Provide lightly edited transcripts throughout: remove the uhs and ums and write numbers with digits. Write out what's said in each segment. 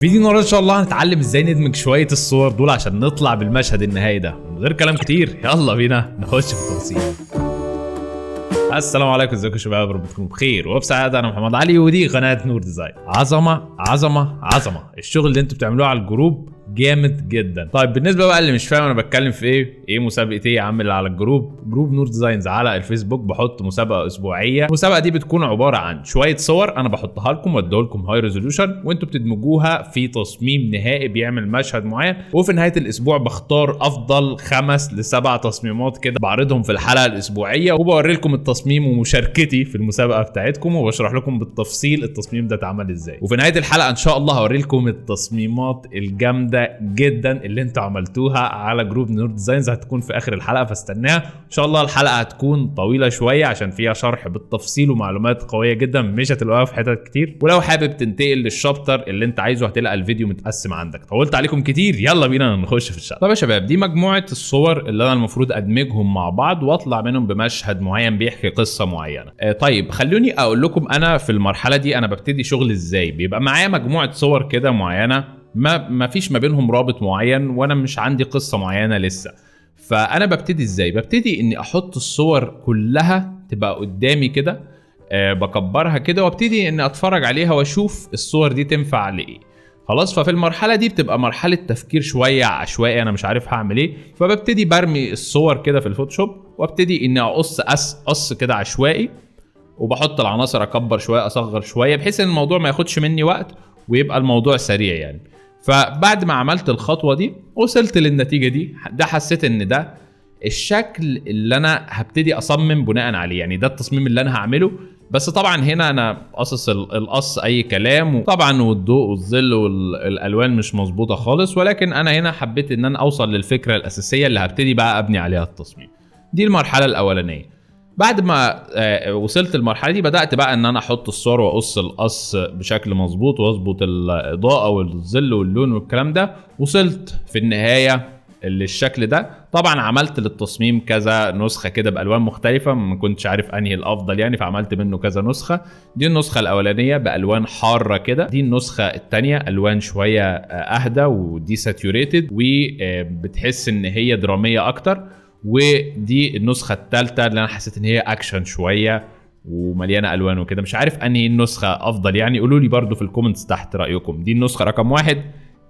فيديو النهارده ان شاء الله هنتعلم ازاي ندمج شويه الصور دول عشان نطلع بالمشهد النهائي ده من غير كلام كتير. يلا بينا نخش في التفاصيل. السلام عليكم، ازيكم يا شباب؟ رب تكونوا بخير وبسعاده. انا محمد علي ودي قناه نور ديزاين. عظمه عظمه عظمه الشغل اللي انتوا بتعملوه على الجروب، جامد جدا. طيب بالنسبه بقى اللي مش فاهم انا بتكلم في ايه مسابقه ايه يا عم اللي على الجروب؟ جروب نور ديزاينز على الفيسبوك بحط مسابقه اسبوعيه. المسابقه دي بتكون عباره عن شويه صور انا بحطها لكم واديها لكم هاي ريزولوشن، وانتوا بتدمجوها في تصميم نهائي بيعمل مشهد معين، وفي نهايه الاسبوع بختار افضل 5 ل 7 تصميمات كده بعرضهم في الحلقه الاسبوعيه، وبوري لكم التصميم ومشاركتي في المسابقه بتاعتكم، وبشرح لكم بالتفصيل التصميم ده اتعمل ازاي. وفي نهايه الحلقه ان شاء الله هوري لكم التصميمات الجامده جدا اللي انتوا عملتوها على جروب نور ديزاينز، هتكون في اخر الحلقه فاستناها. ان شاء الله الحلقه هتكون طويله شويه عشان فيها شرح بالتفصيل ومعلومات قويه جدا مش هتلاقوها في حتت كتير. ولو حابب تنتقل للشابتر اللي انت عايزه هتلاقي الفيديو متقسم عندك. طولت عليكم كتير، يلا بينا نخش في الشرح. طب يا شباب، دي مجموعه الصور اللي انا المفروض ادمجهم مع بعض واطلع منهم بمشهد معين بيحكي قصه معينه. طيب خلوني اقول لكم انا في المرحله دي انا ببتدي شغل ازاي. بيبقى معايا مجموعه صور كده معينه، ما فيش ما بينهم رابط معين وانا مش عندي قصه معينه لسه. فانا ببتدي ازاي؟ ببتدي اني احط الصور كلها تبقى قدامي كده، بكبرها كده وابتدي اني اتفرج عليها واشوف الصور دي تنفع لايه. خلاص، ففي المرحله دي بتبقى مرحله تفكير شويه عشوائي، انا مش عارف هعمل ايه، فببتدي برمي الصور كده في الفوتوشوب وابتدي اني اقص كده عشوائي، وبحط العناصر اكبر شويه اصغر شويه بحيث ان الموضوع ما ياخدش مني وقت ويبقى الموضوع سريع يعني. فبعد ما عملت الخطوه دي وصلت للنتيجه دي، ده حسيت ان ده الشكل اللي انا هبتدي اصمم بناء عليه، يعني ده التصميم اللي انا هعمله. بس طبعا هنا انا قصص القص اي كلام، وطبعا والضوء والظل والالوان مش مظبوطه خالص، ولكن انا هنا حبيت ان انا اوصل للفكره الاساسيه اللي هبتدي بقى ابني عليها التصميم. دي المرحله الاولانيه. بعد ما وصلت المرحله دي بدات بقى ان انا احط الصور واقص القص بشكل مظبوط واظبط الاضاءه والظل واللون والكلام ده. وصلت في النهايه للشكل ده. طبعا عملت للتصميم كذا نسخه كده بالوان مختلفه، ما كنتش عارف انهي الافضل يعني، فعملت منه كذا نسخه. دي النسخه الاولانيه بالوان حاره كده، دي النسخه الثانيه الوان شويه اهدى ودي ساتيوريتد وبتحس ان هي دراميه اكتر، ودي النسخه الثالثه اللي انا حسيت ان هي اكشن شويه ومليانه الوان وكده. مش عارف انهي النسخه افضل يعني، قولوا لي برضو في الكومنتس تحت رايكم. دي النسخه رقم 1،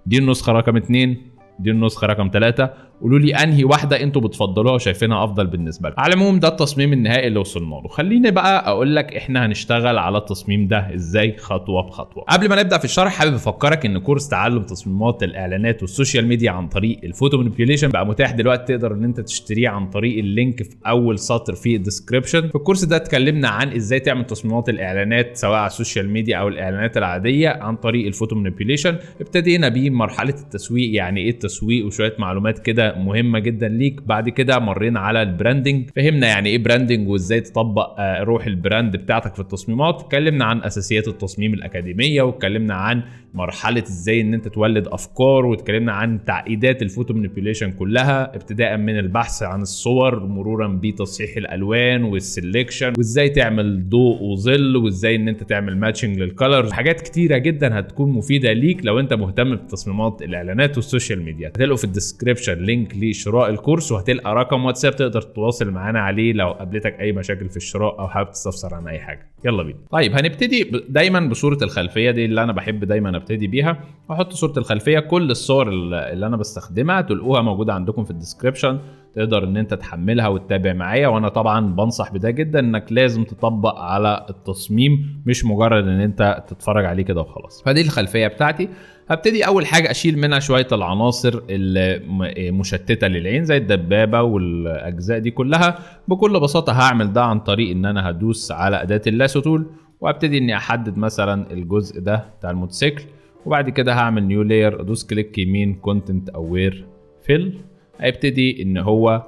دي النسخه رقم 2، دي النسخه رقم 3. قولوا لي انهي واحده انتوا بتفضلوها وشايفينها افضل بالنسبه لكم. على العموم ده التصميم النهائي اللي وصلنا له. خليني بقى اقول لك احنا هنشتغل على التصميم ده ازاي خطوه بخطوه. قبل ما نبدا في الشرح حابب افكرك ان كورس تعلم تصميمات الاعلانات والسوشيال ميديا عن طريق الفوتو مانيبيوليشن بقى متاح دلوقتي، تقدر ان انت تشتريه عن طريق اللينك في اول سطر في الديسكربشن. في الكورس ده اتكلمنا عن ازاي تعمل تصميمات الاعلانات سواء على السوشيال ميديا او الاعلانات العاديه عن طريق الفوتو مانيبيوليشن. ابتدينا بيه مرحله التسويق، يعني ايه التسويق وشويه معلومات كده مهمه جدا ليك. بعد كده مرينا على البراندنج، فهمنا يعني ايه براندنج وازاي تطبق روح البراند بتاعتك في التصميمات. اتكلمنا عن اساسيات التصميم الاكاديميه، واتكلمنا عن مرحله ازاي ان انت تولد افكار، واتكلمنا عن تعقيدات الفوتو مانيبيوليشن كلها ابتداء من البحث عن الصور مرورا بتصحيح الالوان والسلكشن، وازاي تعمل ضوء وظل، وازاي ان انت تعمل ماتشنج للكالرز. حاجات كتيره جدا هتكون مفيده ليك لو انت مهتم بتصميمات الاعلانات والسوشيال ميديا. هتلاقوا في الديسكربشن لينك لشراء الكورس، وهتلقى رقم واتساب تقدر تتواصل معانا عليه لو قابلتك اي مشاكل في الشراء او حابب تستفسر عن اي حاجه. يلا بينا. طيب هنبتدي دايما بصوره الخلفيه، دي اللي انا بحب دايما ابتدي بيها. احط صوره الخلفيه. كل الصور اللي انا بستخدمها تلقوها موجوده عندكم في الديسكربشن، تقدر ان انت تحملها وتتابع معايا. وانا طبعا بنصح بده جدا، انك لازم تطبق على التصميم مش مجرد ان انت تتفرج عليه كده وخلاص. فدي الخلفيه بتاعتي. هبتدي اول حاجه اشيل منها شويه العناصر المشتته للعين زي الدبابه والاجزاء دي كلها. بكل بساطه هعمل ده عن طريق ان انا هدوس على اداه اللاسو تول، وابتدي اني احدد مثلا الجزء ده بتاع الموتوسيكل، وبعد كده هعمل نيو لاير، ادوس كليك يمين كونتنت اوير فيل. هيبتدي ان هو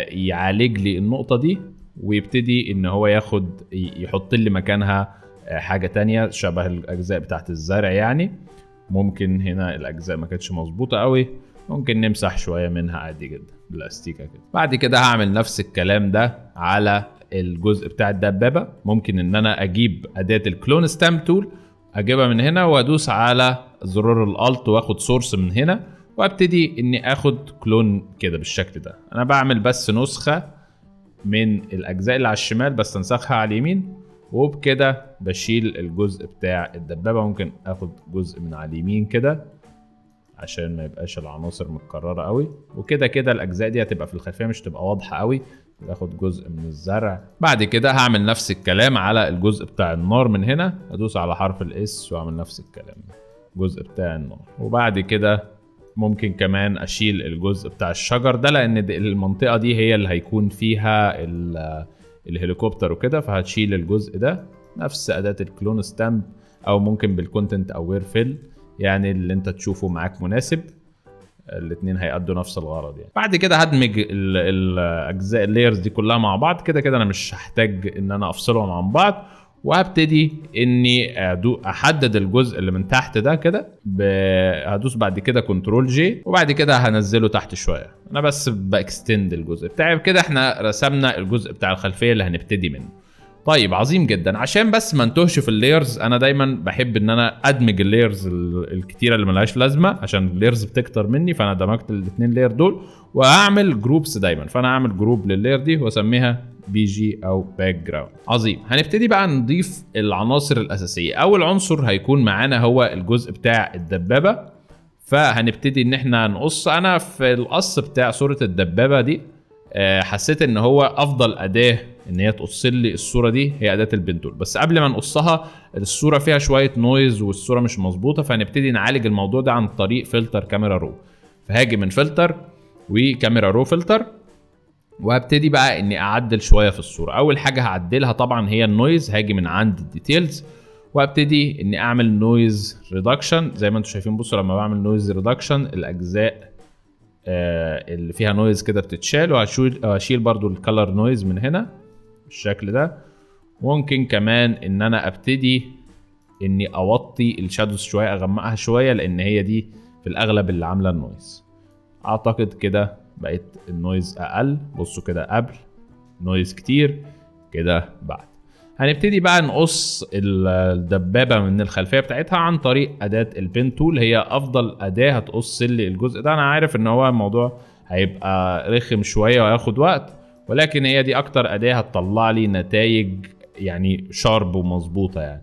يعالج لي النقطه دي، ويبتدي ان هو يحط لي مكانها حاجه تانية شبه الاجزاء بتاعت الزرع يعني. ممكن هنا الاجزاء ما كانتش مظبوطه قوي، ممكن نمسح شويه منها عادي جدا بالاستيكه كده. بعد كده هعمل نفس الكلام ده على الجزء بتاع الدبابه. ممكن ان انا اجيب اداه الكلون ستامب تول، اجيبها من هنا وادوس على زرار الالت واخد سورس من هنا وابتدي اني اخد كلون كده بالشكل ده. انا بعمل بس نسخة من الاجزاء اللي على الشمال بس انسخها على اليمين، وبكده بشيل الجزء بتاع الدبابة. ممكن اخد جزء من على اليمين كده عشان ما يبقاش العناصر متكررة قوي، وكده كده الاجزاء دي هتبقى في الخلفية مش تبقى واضحة قوي. باخد جزء من الزرع. بعد كده هعمل نفس الكلام على الجزء بتاع النار من هنا، ادوس على حرف الاس واعمل نفس الكلام الجزء بتاع النار. وبعد كده ممكن كمان اشيل الجزء بتاع الشجر ده لان المنطقة دي هي اللي هيكون فيها الهليكوبتر وكده، فهتشيل الجزء ده. نفس اداة الكلون ستامب او ممكن بالكونتنت او وير فيل، يعني اللي انت تشوفه معاك مناسب. الاثنين هيأدوا نفس الغرض يعني. بعد كده هدمج الاجزاء اللايرز دي كلها مع بعض. كده كده انا مش هحتاج ان انا افصلهم عن بعض، وهبتدي اني احدد الجزء اللي من تحت ده كده. هدوس بعد كده كنترول جي وبعد كده هنزله تحت شويه. انا بس باكستند الجزء بتاعي. كده احنا رسمنا الجزء بتاع الخلفيه اللي هنبتدي منه. طيب عظيم جدا. عشان بس ما انتهش في اللايرز، انا دايما بحب ان انا ادمج اللايرز الكتيره اللي ملهاش لازمه عشان اللايرز بتكتر مني، فانا دمجت الاثنين لاير دول واعمل جروبس دايما. فانا اعمل جروب لللاير دي واسميها بي جي او باك جراوند. عظيم. هنبتدي بقى نضيف العناصر الاساسيه. اول عنصر هيكون معانا هو الجزء بتاع الدبابه، فهنبتدي ان احنا نقص. انا في القص بتاع صوره الدبابه دي حسيت ان هو افضل اداه ان هي تقص لي الصوره دي هي اداه البنتول. بس قبل ما نقصها الصوره فيها شويه نويز والصوره مش مظبوطه، فهنبتدي نعالج الموضوع ده عن طريق فلتر كاميرا رو. فهاجي من فلتر وكاميرا رو فلتر، وهبتدي بقى اني اعدل شويه في الصوره. اول حاجه هعدلها طبعا هي النويز. هاجي من عند الديتيلز وابتدي اني اعمل نويز ريدكشن. زي ما انتم شايفين بصوا لما بعمل نويز ريدكشن الاجزاء اللي فيها نويز كده بتتشال، وهشيل برضو الكالر نويز من هنا بالشكل ده. ممكن كمان ان انا ابتدي اني اوطي الشادوز شويه، اغمقها شويه، لان هي دي في الاغلب اللي عامله النويز. اعتقد كده بقت النويز اقل. بصوا كده قبل نويز كتير، كده بعد. هنبتدي بقى نقص الدبابه من الخلفيه بتاعتها عن طريق اداه البين تول. هي افضل اداه هتقص لي الجزء ده. انا عارف ان هو الموضوع هيبقى رخم شويه وهياخد وقت، ولكن هي دي اكتر اداه هتطلع لي نتائج يعني شارب ومظبوطه يعني.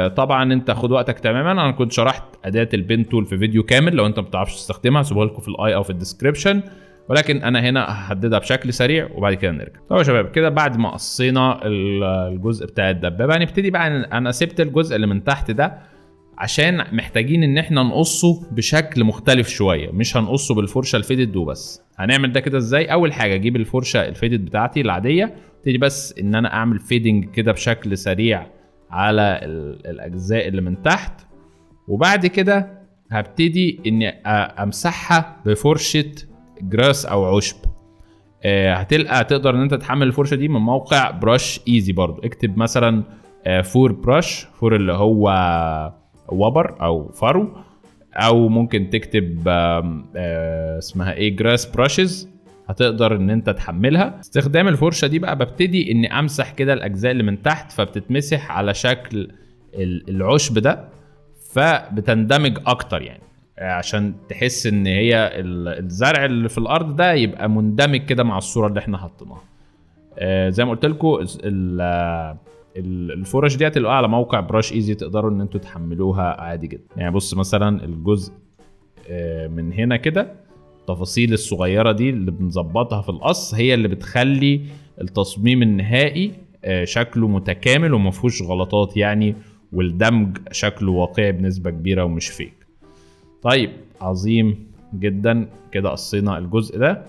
طبعا انت خد وقتك تماما. انا كنت شرحت اداه البين تول في فيديو كامل، لو انت ما بتعرفش تستخدمها هسيبه لكم في الاي او في الديسكربشن، ولكن انا هنا هحددها بشكل سريع وبعد كده نرجع. طيب يا شباب كده بعد ما قصينا الجزء بتاع الدبابه هنبتدي بقى. انا سبت الجزء اللي من تحت ده عشان محتاجين ان احنا نقصه بشكل مختلف شويه، مش هنقصه بالفرشه الفيدد وبس. هنعمل ده كده ازاي؟ اول حاجه اجيب الفرشه الفيدد بتاعتي العاديه، ابتدي بس ان انا اعمل فيدنج كده بشكل سريع على الاجزاء اللي من تحت، وبعد كده هبتدي اني امسحها بفرشه جراس او عشب. تقدر ان انت تحمل الفرشه دي من موقع براش ايزي. برضو اكتب مثلا فور براش، فور اللي هو وبر او فرو، او ممكن تكتب اسمها ايه جراس براشز، هتقدر ان انت تحملها. استخدام الفرشه دي بقى ببتدي اني امسح كده الاجزاء اللي من تحت، فبتتمسح على شكل العشب ده، فبتندمج اكتر يعني عشان تحس ان هي الزرع اللي في الارض ده يبقى مندمج كده مع الصوره اللي احنا حطيناها. زي ما قلت لكم الفرش دي هتلاقوها على موقع براش ايزي، تقدروا ان انتوا تحملوها عادي جدا. يعني بص مثلا الجزء من هنا كده، التفاصيل الصغيره دي اللي بنظبطها في القص هي اللي بتخلي التصميم النهائي شكله متكامل وما فيهوش غلطات يعني، والدمج شكله واقعي بنسبه كبيره ومش فيك. طيب عظيم جدا. كده قصينا الجزء ده.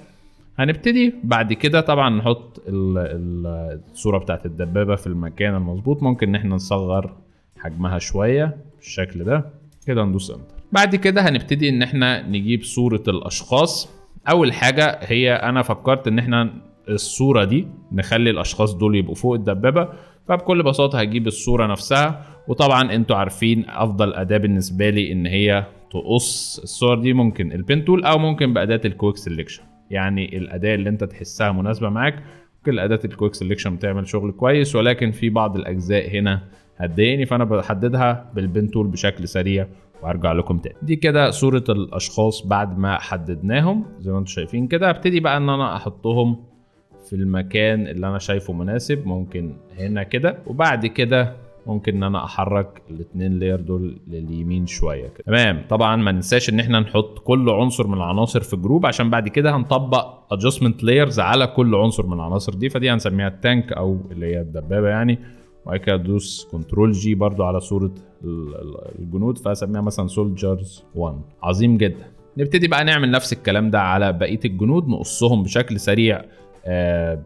هنبتدي بعد كده طبعا نحط الصورة بتاعت الدبابة في المكان المظبوط. ممكن ان احنا نصغر حجمها شوية بالشكل ده كده، ندوس انتر. بعد كده هنبتدي ان احنا نجيب صورة الاشخاص. اول حاجة هي انا فكرت ان احنا الصورة دي نخلي الاشخاص دول يبقوا فوق الدبابة، فبكل بساطة هجيب الصورة نفسها. وطبعا انتوا عارفين افضل اداة بالنسبة لي ان هي تقص الصور دي ممكن البين تول او ممكن باداة الكويك سيلكشن. يعني الاداة اللي انت تحسها مناسبة معاك. ممكن اداة الكويك سيلكشن بتعمل شغل كويس، ولكن في بعض الاجزاء هنا هتضايقني، فانا بحددها بالبين تول بشكل سريع وهرجع لكم تاني. دي كده صورة الاشخاص بعد ما حددناهم زي ما انتم شايفين كده. هبتدي بقى ان انا احطهم في المكان اللي انا شايفه مناسب، ممكن هنا كده، وبعد كده ممكن ان انا احرك الاثنين لاير دول لليمين شويه كده. تمام. طبعا ما ننساش ان احنا نحط كل عنصر من العناصر في جروب، عشان بعد كده هنطبق adjustment layers على كل عنصر من العناصر دي. فدي هنسميها التانك او اللي هي الدبابه يعني. وبعد كده ادوس كنترول جي برضو على صوره الجنود، فهسميها مثلا سولجرز 1. عظيم جدا. نبتدي بقى نعمل نفس الكلام ده على بقيه الجنود، نقصهم بشكل سريع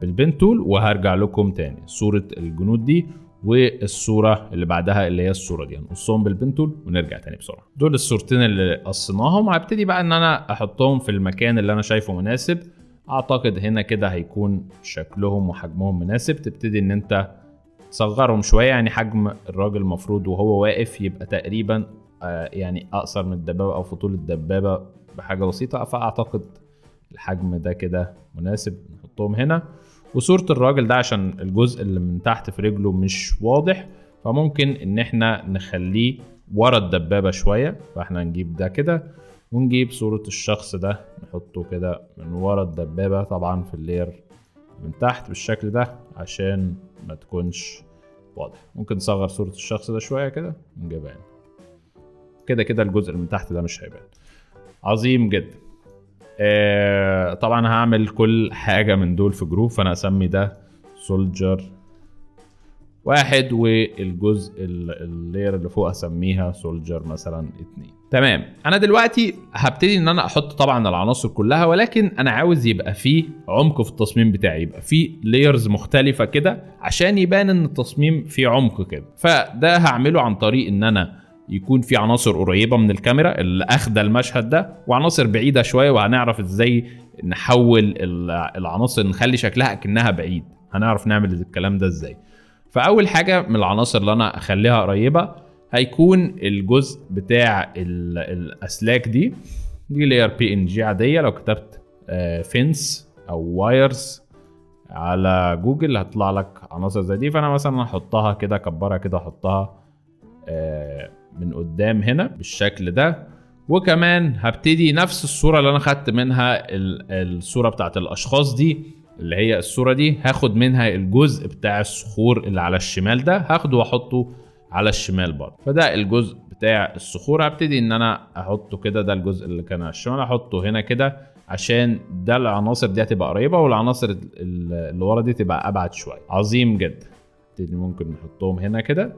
بالبين تول، وهرجع لكم تاني. صوره الجنود دي والصوره اللي بعدها اللي هي الصوره دي هنقصهم بالبين تول ونرجع تاني بسرعه. دول الصورتين اللي قصيناهم. هبتدي بقى ان انا احطهم في المكان اللي انا شايفه مناسب. اعتقد هنا كده هيكون شكلهم وحجمهم مناسب. تبتدي ان انت تصغرهم شويه، يعني حجم الراجل المفروض وهو واقف يبقى تقريبا يعني اقصر من الدبابه او في طول الدبابه بحاجه بسيطه. فاعتقد الحجم ده كده مناسب، نحطهم هنا. وصورة الراجل ده عشان الجزء اللي من تحت في رجله مش واضح، فممكن ان احنا نخليه ورا الدبابة شوية. فاحنا نجيب ده كده ونجيب صورة الشخص ده نحطه كده من ورا الدبابة، طبعا في اللير من تحت بالشكل ده عشان ما تكونش واضح. ممكن نصغر صورة الشخص ده شوية كده ونجيبها هنا كده. كده الجزء اللي من تحت ده مش هيبان. عظيم جدا. طبعا هعمل كل حاجة من دول في جروب، فانا اسمي ده سولجر 1، والجزء اللير اللي فوق اسميها سولجر مثلا 2. تمام. انا دلوقتي هبتدي ان انا احط طبعا العناصر كلها، ولكن انا عاوز يبقى فيه عمق في التصميم بتاعي، يبقى فيه لايرز مختلفة كده عشان يبان ان التصميم فيه عمق كده. فده هعمله عن طريق ان انا يكون في عناصر قريبة من الكاميرا اللي اخدة المشهد ده، وعناصر بعيدة شوية، وهنعرف ازاي نحول العناصر نخلي شكلها اكنها بعيد. هنعرف نعمل الكلام ده ازاي. فاول حاجة من العناصر اللي انا اخليها قريبة هيكون الجزء بتاع الاسلاك دي لاير بي ان جي عادية. لو كتبت فينس او وايرز على جوجل هطلع لك عناصر زي دي. فانا مثلا هحطها كده، اكبرها كده، احطها من قدام هنا بالشكل ده. وكمان هبتدي نفس الصورة اللي انا خدت منها الصورة بتاعت الاشخاص دي اللي هي الصورة دي، هاخد منها الجزء بتاع الصخور اللي على الشمال ده، هاخده واحطه على الشمال برضه. فده الجزء بتاع الصخور هبتدي ان انا احطه كده. ده الجزء اللي كان على الشمال احطه هنا كده عشان ده العناصر دي هتبقى قريبة، والعناصر اللي ورا دي تبقى ابعد شوية. عظيم جدا. ممكن نحطهم هنا كده،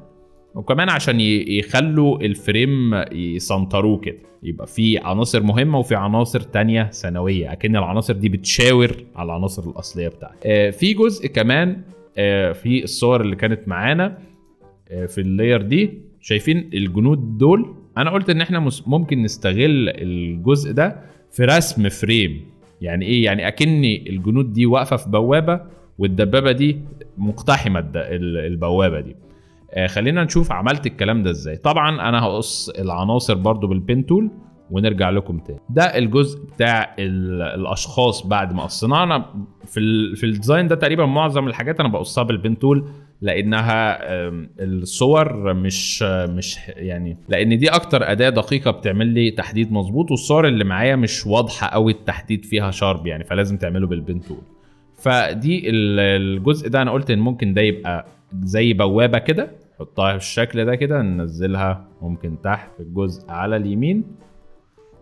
وكمان عشان يخلوا الفريم يسنطروه كده، يبقى في عناصر مهمة وفي عناصر تانية ثانوية، اكن العناصر دي بتشاور على العناصر الأصلية بتاعتها. في جزء كمان في الصور اللي كانت معانا في اللاير دي، شايفين الجنود دول؟ انا قلت ان احنا ممكن نستغل الجزء ده في رسم فريم. يعني ايه؟ يعني اكني الجنود دي واقفة في بوابة والدبابة دي مقتحمة البوابة دي. خلينا نشوف عملت الكلام ده ازاي. طبعا انا هقص العناصر برضو بالبين تول ونرجع لكم تاني. ده الجزء بتاع الاشخاص بعد ما قصيناه. انا في الديزاين ده تقريبا معظم الحاجات انا بقصها بالبين تول، لانها الصور مش يعني، لان دي اكتر اداة دقيقة بتعمل لي تحديد مظبوط، والصور اللي معايا مش واضحة قوي التحديد فيها شارب يعني، فلازم تعمله بالبين تول. فدي الجزء ده انا قلت ان ممكن ده يبقى زي بوابة كده، نحطها بالشكل ده كده، ننزلها ممكن تحت في الجزء على اليمين،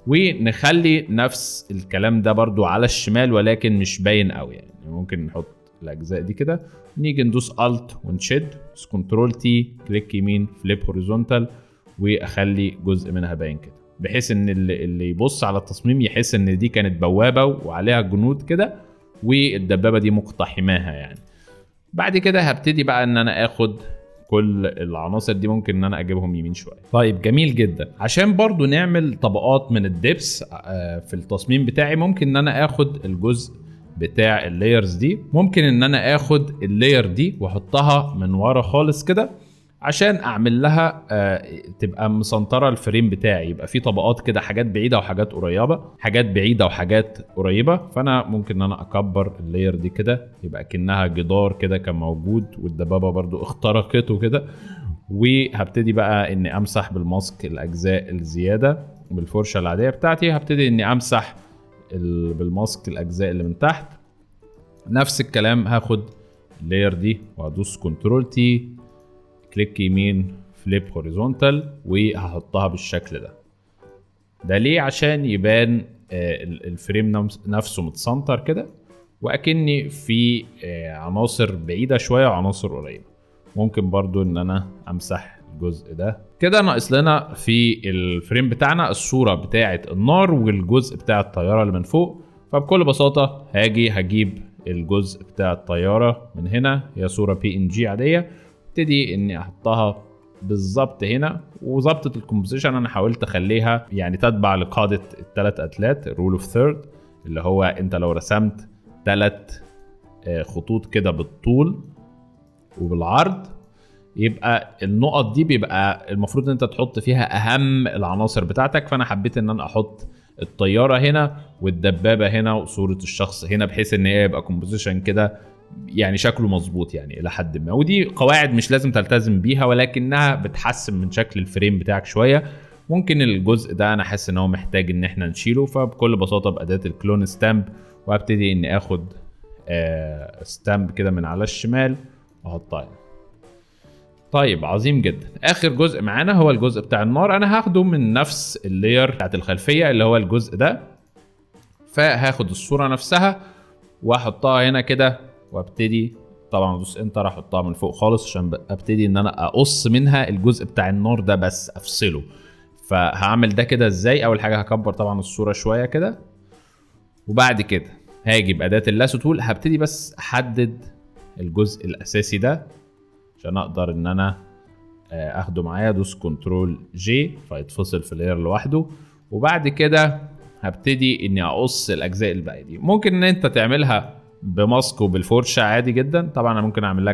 ونخلي نفس الكلام ده برضو على الشمال ولكن مش باين قوي يعني. ممكن نحط الاجزاء دي كده، نيجي ندوس الت ونشد، كنترول تي، كليك يمين، فليب هوريزونتال، واخلي جزء منها باين كده، بحيث ان اللي يبص على التصميم يحس ان دي كانت بوابة وعليها جنود كده والدبابة دي مقتحماها يعني. بعد كده هبتدي بقى ان انا اخد كل العناصر دي، ممكن ان انا اجيبهم يمين شويه. طيب جميل جدا. عشان برضو نعمل طبقات من الدبس في التصميم بتاعي، ممكن ان انا اخد الجزء بتاع اللايرز دي، ممكن ان انا اخد اللاير دي واحطها من ورا خالص كده عشان اعمل لها تبقى مسنطره الفريم بتاعي، يبقى في طبقات كده، حاجات بعيده وحاجات قريبه، حاجات بعيده وحاجات قريبه. فانا ممكن ان انا اكبر اللاير دي كده، يبقى كأنها جدار كده كان موجود والدبابه برضو اخترقته كده، وهبتدي بقى اني امسح بالماسك الاجزاء الزياده بالفرشه العاديه بتاعتي. هبتدي اني امسح بالماسك الاجزاء اللي من تحت. نفس الكلام هاخد اللاير دي وهدوس كنترول تي، كليك يمين، فليب هوريزونتال، وهحطها بالشكل ده ليه؟ عشان يبان الفريم نفسه متسنتر كده، واكني في عناصر بعيده شويه وعناصر قريبه. ممكن برضو ان انا امسح الجزء ده كده. ناقص لنا في الفريم بتاعنا الصوره بتاعه النار والجزء بتاع الطياره اللي من فوق. فبكل بساطه هجيب الجزء بتاع الطياره من هنا، هي صوره PNG عاديه، ابتدي اني احطها بالظبط هنا. وظبطه الكومبوزيشن انا حاولت اخليها يعني تتبع لقاعده الثلاث اتلات، الرول اوف ثيرد، اللي هو انت لو رسمت 3 خطوط كده بالطول وبالعرض، يبقى النقط دي بيبقى المفروض ان انت تحط فيها اهم العناصر بتاعتك. فانا حبيت ان انا احط الطياره هنا والدبابه هنا وصوره الشخص هنا، بحيث ان هي يبقى كومبوزيشن كده يعني شكله مظبوط يعني الى حد ما. ودي قواعد مش لازم تلتزم بيها، ولكنها بتحسن من شكل الفريم بتاعك شويه. ممكن الجزء ده انا حاسس ان هو محتاج ان احنا نشيله، فبكل بساطه باداه الكلون ستامب، وابتدي اني اخد ستامب كده من على الشمال واحطها هنا. طيب عظيم جدا. اخر جزء معانا هو الجزء بتاع النار. انا هاخده من نفس اللاير بتاعت الخلفيه اللي هو الجزء ده. فهاخد الصوره نفسها واحطها هنا كده، وابتدي طبعا ادوس انتر احطها من فوق خالص عشان ابتدي ان انا اقص منها الجزء بتاع النار ده بس افصله. فهعمل ده كده ازاي؟ اول حاجه هكبر طبعا الصوره شويه كده، وبعد كده هاجي باداه اللاسو تول، هبتدي بس احدد الجزء الاساسي ده عشان اقدر ان انا اخده معايا. ادوس كنترول جي فيتفصل في اللاير لوحده، وبعد كده هبتدي اني اقص الاجزاء الباقيه دي. ممكن ان انت تعملها بماسك وبالفرشه عادي جدا. طبعا انا ممكن اعمل لها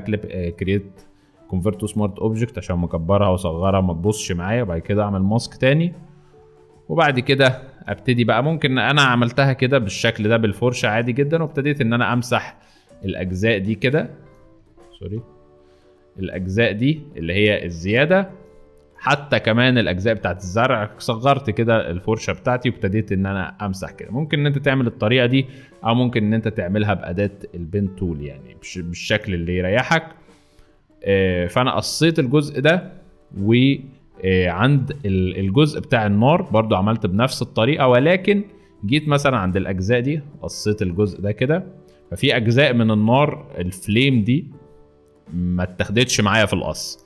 كرييت كونفرت تو سمارت اوبجكت عشان مكبرها واصغرها ما تبصش معايا، وبعد كده اعمل ماسك تاني، وبعد كده ابتدي بقى. ممكن انا عملتها كده بالشكل ده بالفرشه عادي جدا، وابتديت ان انا امسح الاجزاء دي كده، الاجزاء دي اللي هي الزياده، حتى كمان الاجزاء بتاعت الزرع صغرت كده الفرشه بتاعتي وابتديت ان انا امسح كده. ممكن ان انت تعمل الطريقه دي، او ممكن ان انت تعملها باداه البين تول يعني بالشكل اللي يريحك. فانا قصيت الجزء ده، وعند الجزء بتاع النار برضو عملت بنفس الطريقه، ولكن جيت مثلا عند الاجزاء دي قصيت الجزء ده كده. ففي اجزاء من النار الفليم دي ما اتاخدتش معايا في القص،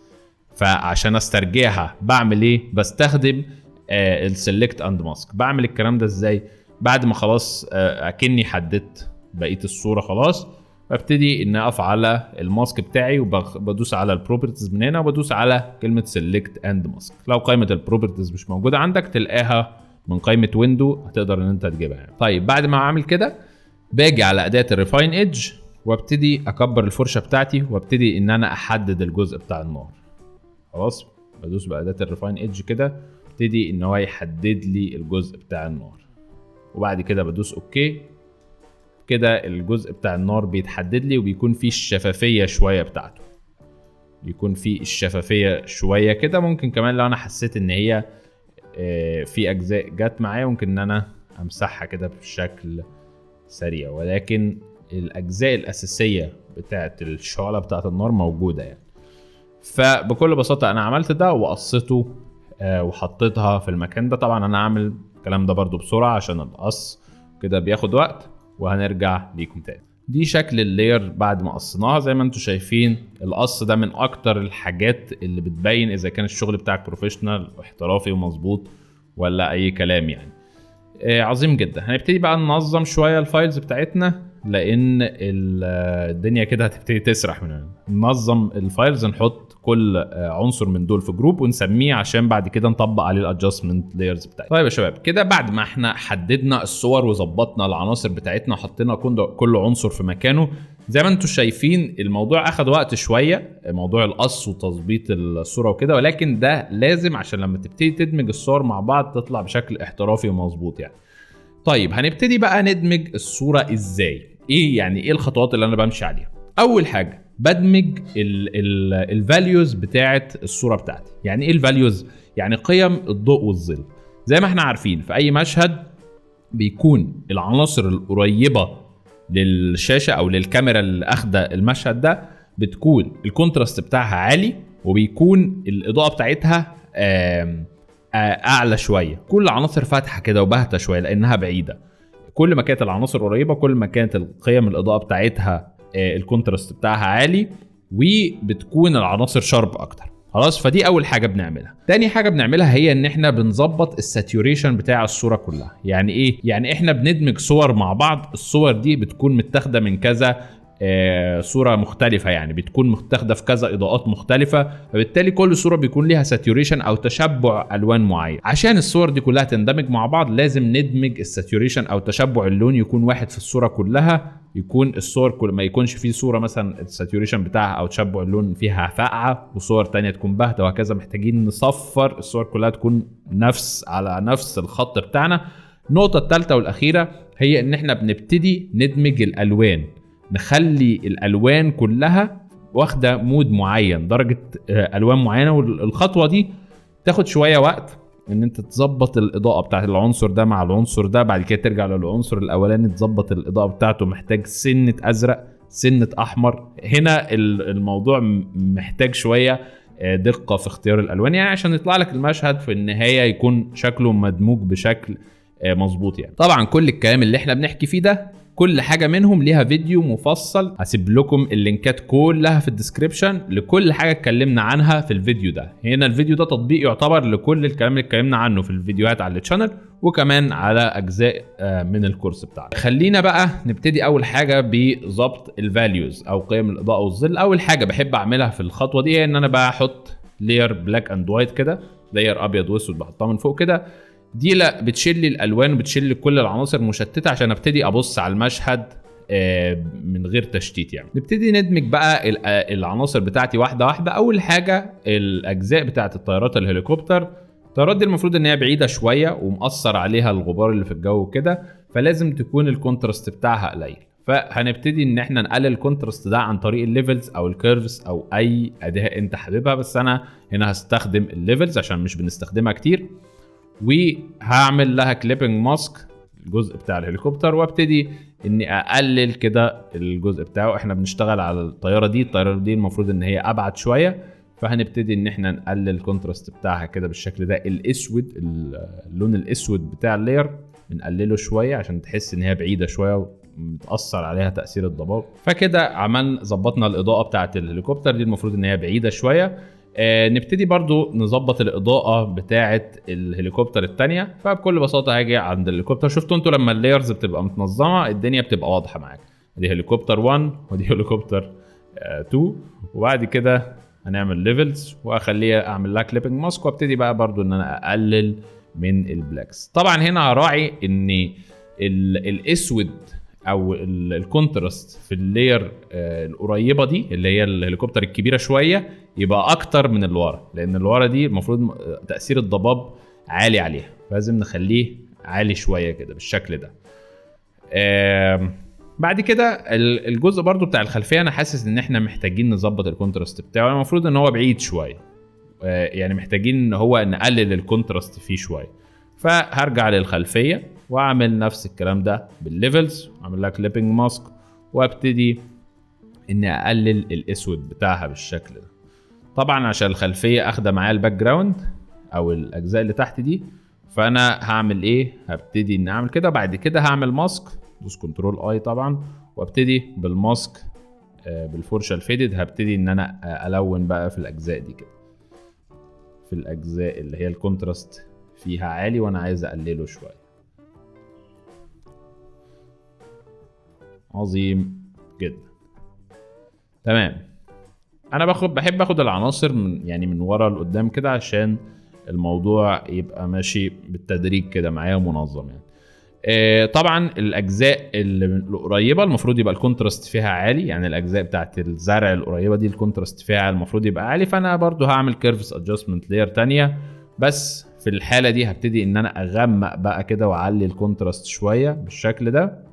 فعشان استرجعها بعمل ايه؟ بستخدم السلكت اند ماسك. بعمل الكلام ده ازاي؟ بعد ما خلاص اكني حددت بقيه الصوره خلاص، ببتدي ان اقف على الماسك بتاعي وبدوس على البروبرتيز من هنا، وبدوس على كلمه سلكت اند ماسك. لو قائمه البروبرتيز مش موجوده عندك تلقاها من قائمه ويندو، هتقدر ان انت تجيبها يعني. طيب بعد ما اعمل كده باجي على اداه الريفاين ايدج، وابتدي اكبر الفرشه بتاعتي، وابتدي ان انا احدد الجزء بتاع النار. خلاص بدوس باداه الريفاين ايدج كده، ابتدي ان هو يحدد لي الجزء بتاع النار، وبعد كده بدوس اوكي. كده الجزء بتاع النار بيتحدد لي، وبيكون فيه الشفافيه شويه بتاعته، بيكون فيه الشفافيه شويه كده. ممكن كمان لو انا حسيت ان هي في اجزاء جت معايا ممكن ان انا امسحها كده بشكل سريع، ولكن الاجزاء الاساسيه بتاعت الشعله بتاعت النار موجوده يعني. فبكل بساطه انا عملت ده وقصيته وحطيتها في المكان ده. طبعا انا هعمل الكلام ده برضو بسرعه عشان القص كده بياخد وقت، وهنرجع ليكم تاني. دي شكل اللاير بعد ما قصيناها. زي ما انتم شايفين القص ده من اكتر الحاجات اللي بتبين اذا كان الشغل بتاعك بروفيشنال واحترافي ومظبوط ولا اي كلام يعني. عظيم جدا. هنبتدي بقى ننظم شويه الفايلز بتاعتنا، لان الدنيا كده هتبتدي تسرح مننا. ننظم الفايلز، نحط كل عنصر من دول في جروب ونسميه عشان بعد كده نطبق عليه الادجستمنت لايرز بتاعتنا. طيب يا شباب كده بعد ما احنا حددنا الصور وظبطنا العناصر بتاعتنا وحطينا كل عنصر في مكانه، زي ما انتم شايفين الموضوع اخد وقت شويه، موضوع القص وتظبيط الصوره وكده، ولكن ده لازم عشان لما تبتدي تدمج الصور مع بعض تطلع بشكل احترافي ومظبوط يعني. طيب هنبتدي بقى ندمج الصوره ازاي؟ ايه يعني ايه الخطوات اللي انا بمشي عليها؟ اول حاجه بدمج الفاليوز بتاعه الصوره بتاعتي. يعني ايه الفاليوز؟ يعني قيم الضوء والظل. زي ما احنا عارفين في اي مشهد بيكون العناصر القريبه للشاشه او للكاميرا اللي اخده المشهد ده بتكون الكونتراست بتاعها عالي، وبيكون الاضاءه بتاعتها اعلى شويه، كل عناصر فاتحه كده وباهته شويه لانها بعيده. كل ما كانت العناصر قريبه كل ما كانت القيم الاضاءه بتاعتها الكونتراست بتاعها عالي، وبتكون العناصر شارب اكتر. خلاص، فدي اول حاجه بنعملها. تاني حاجه بنعملها هي ان احنا بنظبط الساتوريشن بتاع الصوره كلها. يعني ايه؟ يعني احنا بندمج صور مع بعض. الصور دي بتكون متاخده من كذا صوره مختلفه، يعني بتكون متاخده في كذا اضاءات مختلفه، فبالتالي كل صوره بيكون ليها ساتوريشن او تشبع الوان معين. عشان الصور دي كلها تندمج مع بعض لازم ندمج الساتوريشن او تشبع اللون يكون واحد في الصوره كلها. يكون الصور كل ما يكونش فيه صوره مثلا الساتوريشن بتاعها او تشبع اللون فيها فاقعه وصور تانية تكون باهته وهكذا. محتاجين نصفر الصور كلها تكون على نفس الخط بتاعنا. النقطه الثالثه والاخيره هي ان احنا بنبتدي ندمج الالوان، نخلي الالوان كلها واخده مود معين، درجه الوان معينه. والخطوه دي تاخد شويه وقت ان انت تظبط الاضاءه بتاعت العنصر ده مع العنصر ده، بعد كده ترجع للعنصر الاولاني تظبط الاضاءه بتاعته. محتاج سنه ازرق، سنه احمر. هنا الموضوع محتاج شويه دقه في اختيار الالوان، يعني عشان يطلع لك المشهد في النهايه يكون شكله مدموج بشكل مظبوط. يعني طبعا كل الكلام اللي احنا بنحكي فيه ده كل حاجة منهم ليها فيديو مفصل، هسيب لكم اللينكات كلها في الديسكريبشن لكل حاجة اتكلمنا عنها في الفيديو ده. هنا الفيديو ده تطبيق يعتبر لكل الكلام اللي اتكلمنا عنه في الفيديوهات على الشانل وكمان على اجزاء من الكورس بتاعنا. خلينا بقى نبتدي اول حاجة بظبط الفاليوز او قيم الاضاءة والظل. اول حاجة بحب اعملها في الخطوة دي هي ان انا بحط لاير بلاك اند وايت كده، لاير ابيض واسود بحطها من فوق كده. دي لا بتشيل لي الالوان وبتشيل لي كل العناصر المشتته عشان ابتدي ابص على المشهد من غير تشتيت. يعني نبتدي ندمج بقى العناصر بتاعتي واحده واحده. اول حاجه الاجزاء بتاعت الطيارات الهليكوبتر. الطيارات دي المفروض ان هي بعيده شويه ومأثر عليها الغبار اللي في الجو كده، فلازم تكون الكونتراست بتاعها قليل. فهنبتدي ان احنا نقلل الكونتراست ده عن طريق الليفلز او الكيرفز او اي اداه انت حاببها، بس انا هنا هستخدم الليفلز عشان مش بنستخدمها كتير. وهعمل لها كليبنج ماسك الجزء بتاع الهليكوبتر، وابتدي اني اقلل كده الجزء بتاعه. احنا بنشتغل على الطياره دي المفروض ان هي ابعد شويه، فهنبتدي ان احنا نقلل الكونتراست بتاعها كده بالشكل ده. الاسود، اللون الاسود بتاع اللاير بنقلله شويه عشان تحس ان هي بعيده شويه ومتاثر عليها تاثير الضباب. فكده ظبطنا الاضاءه بتاعه الهليكوبتر دي، المفروض ان هي بعيده شويه. نبتدي برضو نظبط الإضاءة بتاعة الهليكوبتر التانية. فبكل بساطة هاجي عند الهليكوبتر. شفتوا انتوا لما اللايرز بتبقى متنظمة الدنيا بتبقى واضحة معاك. دي هليكوبتر 1 ودي هليكوبتر 2، وبعد كده هنعمل ليفلز واخليها اعمل لها كليبنج ماسك، وابتدي بقى برضو ان انا اقلل من البلاكس. طبعا هنا هراعي ان الاسود او الكونتراست في اللاير القريبه دي اللي هي الهليكوبتر الكبيره شويه يبقى اكتر من اللي ورا، لان اللي ورا دي المفروض تاثير الضباب عالي عليها، لازم نخليه عالي شويه كده بالشكل ده. بعد كده الجزء برضو بتاع الخلفيه انا حاسس ان احنا محتاجين نظبط الكونتراست بتاعه. المفروض ان هو بعيد شويه، يعني محتاجين ان هو نقلل الكونتراست فيه شويه. فهرجع للخلفيه واعمل نفس الكلام ده بالليفلز، اعمل لها كليبنج ماسك، وابتدي اني اقلل الاسود بتاعها بالشكل ده. طبعا عشان الخلفيه اخده معايا الباك جراوند او الاجزاء اللي تحت دي، فانا هعمل ايه؟ هبتدي اني اعمل كده. بعد كده هعمل ماسك، دوس كنترول اي طبعا، وابتدي بالماسك بالفرشه الفيدد هبتدي ان انا الون بقى في الاجزاء دي كده، في الاجزاء اللي هي الكونتراست فيها عالي وانا عايز اقلله شويه. عظيم جدا. تمام. انا بحب اخد العناصر من ورا لقدام كده عشان الموضوع يبقى ماشي بالتدريج كده معايا منظم. يعني طبعا الاجزاء القريبه المفروض يبقى الكونتراست فيها عالي، يعني الاجزاء بتاعت الزرع القريبه دي الكونتراست فيها المفروض يبقى عالي. فانا برضو هعمل كيرفز ادجستمنت لاير تانية، بس في الحاله دي هبتدي ان انا اغمق بقى كده واعلي الكونتراست شويه بالشكل ده،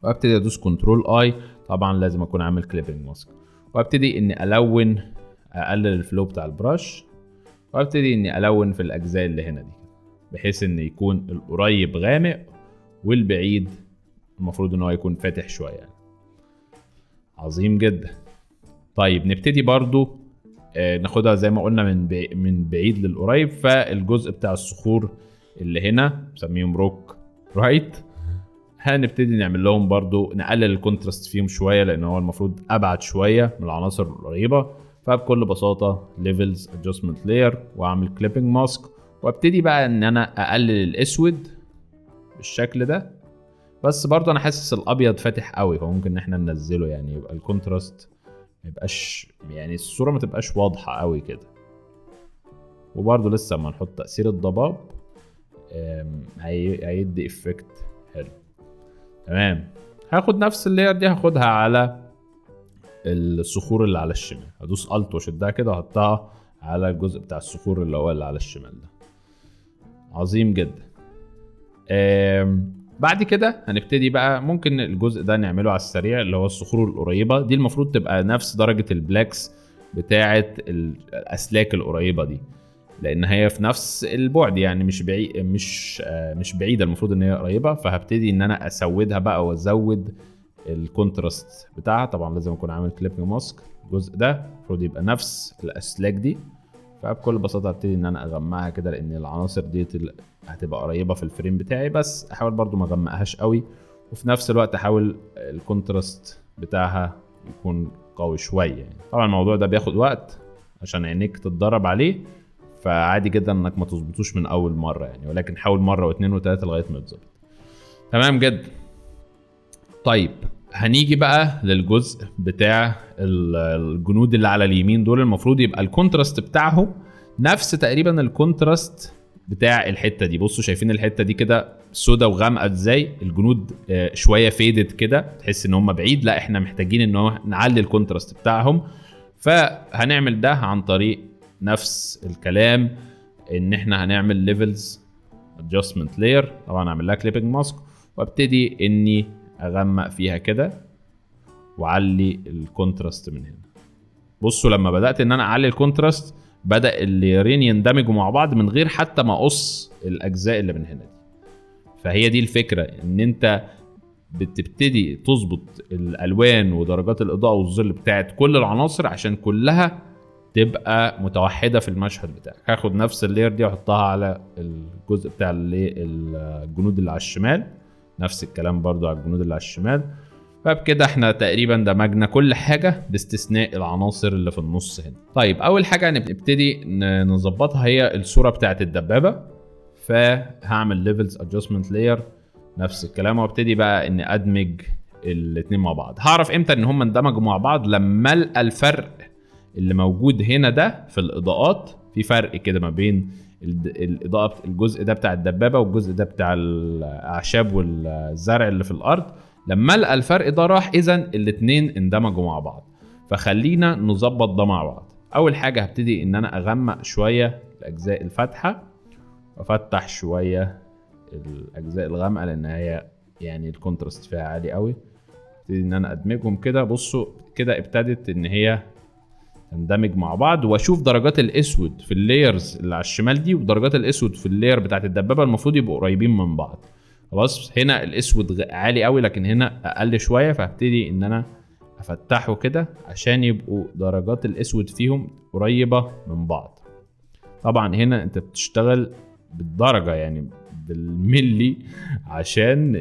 وابتدي ادوس كنترول اي. طبعا لازم اكون عامل كليبنج ماسك، وابتدي اني الون، اقلل الفلو بتاع البراش، وابتدي اني الون في الاجزاء اللي هنا دي بحيث ان يكون القريب غامق والبعيد المفروض ان هو يكون فاتح شويه يعني. عظيم جدا. طيب نبتدي برضو ناخدها زي ما قلنا من بعيد للقريب. فالجزء بتاع الصخور اللي هنا بسميهم روك رايت، هنبتدي نعمل لهم برضو نقلل الكونتراست فيهم شويه لان هو المفروض ابعد شويه من العناصر القريبه. فبكل بساطه ليفلز ادجستمنت لاير واعمل كليبنج ماسك، وابتدي بقى ان انا اقلل الاسود بالشكل ده. بس برضو انا حاسس الابيض فاتح قوي، فممكن ان احنا ننزله يعني يبقى الكونتراست ما يبقاش يعني الصوره ما تبقاش واضحه قوي كده. وبرضو لسه ما نحط تاثير الضباب هيدي افكت حلو. تمام. هاخد نفس اللاير دي هاخدها على الصخور اللي على الشمال، هدوس الت واشدها كده واحطها على الجزء بتاع الصخور اللي هو اللي على الشمال ده. عظيم جدا. بعد كده هنبتدي بقى ممكن الجزء ده نعمله على السريع اللي هو الصخور القريبه دي، المفروض تبقى نفس درجه البلاكس بتاعه الاسلاك القريبه دي لان هي في نفس البعد يعني مش بعيد مش بعيده، المفروض ان هي قريبه. فهبتدي ان انا اسودها بقى وازود الكونتراست بتاعها. طبعا لازم اكون عامل كليبنج ماسك. الجزء ده المفروض يبقى نفس الاسلاك دي. فبكل بساطه هبتدي ان انا اغمقها كده لان العناصر دي هتبقى قريبه في الفريم بتاعي، بس احاول برضو ما اغمقهاش قوي، وفي نفس الوقت احاول الكونتراست بتاعها يكون قوي شويه يعني. طبعا الموضوع ده بياخد وقت عشان عينيك تتدرب عليه، فعادي جدا انك ما تظبطوش من اول مره يعني، ولكن حاول مره واثنين وثلاثه لغايه ما يتظبط. تمام جدا. طيب هنيجي بقى للجزء بتاع الجنود اللي على اليمين دول. المفروض يبقى الكونتراست بتاعهم نفس تقريبا الكونتراست بتاع الحته دي. بصوا شايفين الحته دي كده سودا وغامقه ازاي؟ الجنود شويه فيدد كده، تحس ان هم بعيد. لا احنا محتاجين ان هو نعلي الكونتراست بتاعهم. فهنعمل ده عن طريق نفس الكلام ان احنا هنعمل ليفلز ادجستمنت لاير. طبعا اعمل لها كليبنج ماسك وابتدي اني اغمق فيها كده وعلي الكونتراست من هنا. بصوا لما بدات ان انا اعلي الكونتراست بدا الليرين يندمجوا مع بعض من غير حتى ما اقص الاجزاء اللي من هنا دي. فهي دي الفكره، ان انت بتبتدي تظبط الالوان ودرجات الاضاءه والظل بتاعت كل العناصر عشان كلها تبقى متوحده في المشهد بتاعك. هاخد نفس اللاير دي واحطها على الجزء بتاع الجنود اللي على الشمال، نفس الكلام برضو على الجنود اللي على الشمال. فبكده احنا تقريبا دمجنا كل حاجه باستثناء العناصر اللي في النص هنا. طيب اول حاجه هنبتدي نظبطها هي الصوره بتاعت الدبابه. فهعمل ليفلز ادجستمنت لاير نفس الكلام، وابتدي بقى اني ادمج الاثنين مع بعض. هعرف امتى ان هم اندمجوا مع بعض؟ لما القى الفرق اللي موجود هنا ده في الاضاءات، في فرق كده ما بين الاضاءه الجزء ده بتاع الدبابه والجزء ده بتاع الاعشاب والزرع اللي في الارض. لما القى الفرق ده راح، اذا الاثنين اندمجوا مع بعض. فخلينا نظبط ده مع بعض. اول حاجه هبتدي ان انا اغمق شويه الاجزاء الفاتحه وافتح شويه الاجزاء الغامقه لان هي يعني الكونتراست فيها عالي قوي. ابتدي ان انا ادمجهم كده. بصوا كده ابتدت ان هي تندمج مع بعض، واشوف درجات الاسود في اللايرز اللي على الشمال دي ودرجات الاسود في اللاير بتاعت الدبابه المفروض يبقوا قريبين من بعض. خلاص هنا الاسود عالي قوي لكن هنا اقل شويه، فهبتدي ان انا افتحه كده عشان يبقوا درجات الاسود فيهم قريبه من بعض. طبعا هنا انت بتشتغل بالدرجه يعني بالملي عشان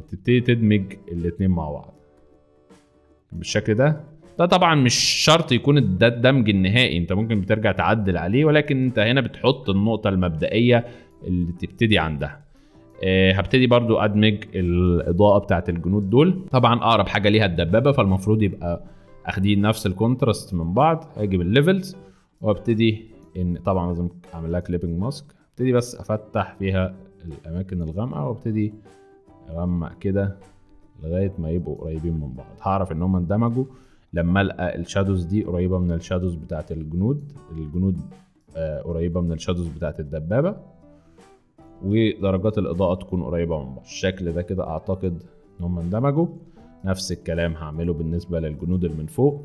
تبتدي تدمج الاتنين مع بعض بالشكل ده. ده طبعا مش شرط يكون ده الدمج النهائي، انت ممكن بترجع تعدل عليه، ولكن انت هنا بتحط النقطة المبدئية اللي تبتدي عندها. هبتدي برضو ادمج الاضاءة بتاعت الجنود دول. طبعا اقرب حاجة ليها الدبابة، فالمفروض يبقى اخدين نفس الكونتراست من بعض. هاجي بالليفلز وابتدي ان طبعا لازم اعمل لها كليبنج ماسك. ابتدي بس افتح فيها الاماكن الغامقة وابتدي اغمق كده لغاية ما يبقوا قريبين من بعض. هعرف ان هم اندمجوا لما القى الشادوز دي قريبه من الشادوز بتاعت الجنود قريبه من الشادوز بتاعت الدبابه، ودرجات الاضاءه تكون قريبه من بعض. الشكل ده كده اعتقد ان هم اندمجوا. نفس الكلام هعمله بالنسبه للجنود اللي من فوق.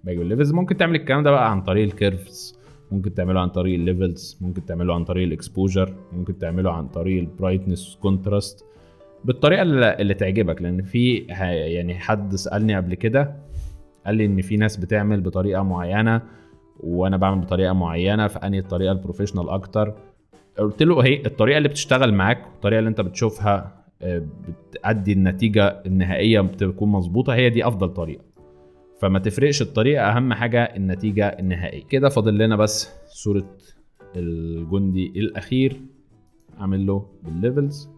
باجي بالليفلز. ممكن تعمل الكلام ده بقى عن طريق الكيرفز، ممكن تعمله عن طريق الليفلز، ممكن تعمله عن طريق الاكسبوجر، ممكن تعمله عن طريق البرايتنس كونتراست، بالطريقه اللي تعجبك. لان في يعني حد سالني قبل كده قال لي ان في ناس بتعمل بطريقه معينه وانا بعمل بطريقه معينه، فاني الطريقه البروفيشنال اكتر. قلت له هي الطريقه اللي بتشتغل معاك، الطريقه اللي انت بتشوفها بتأدي النتيجه النهائيه بتكون مظبوطه، هي دي افضل طريقه. فما تفرقش الطريقه، اهم حاجه النتيجه النهائيه. كده فاضل لنا بس صوره الجندي الاخير، اعمل له بالليفلز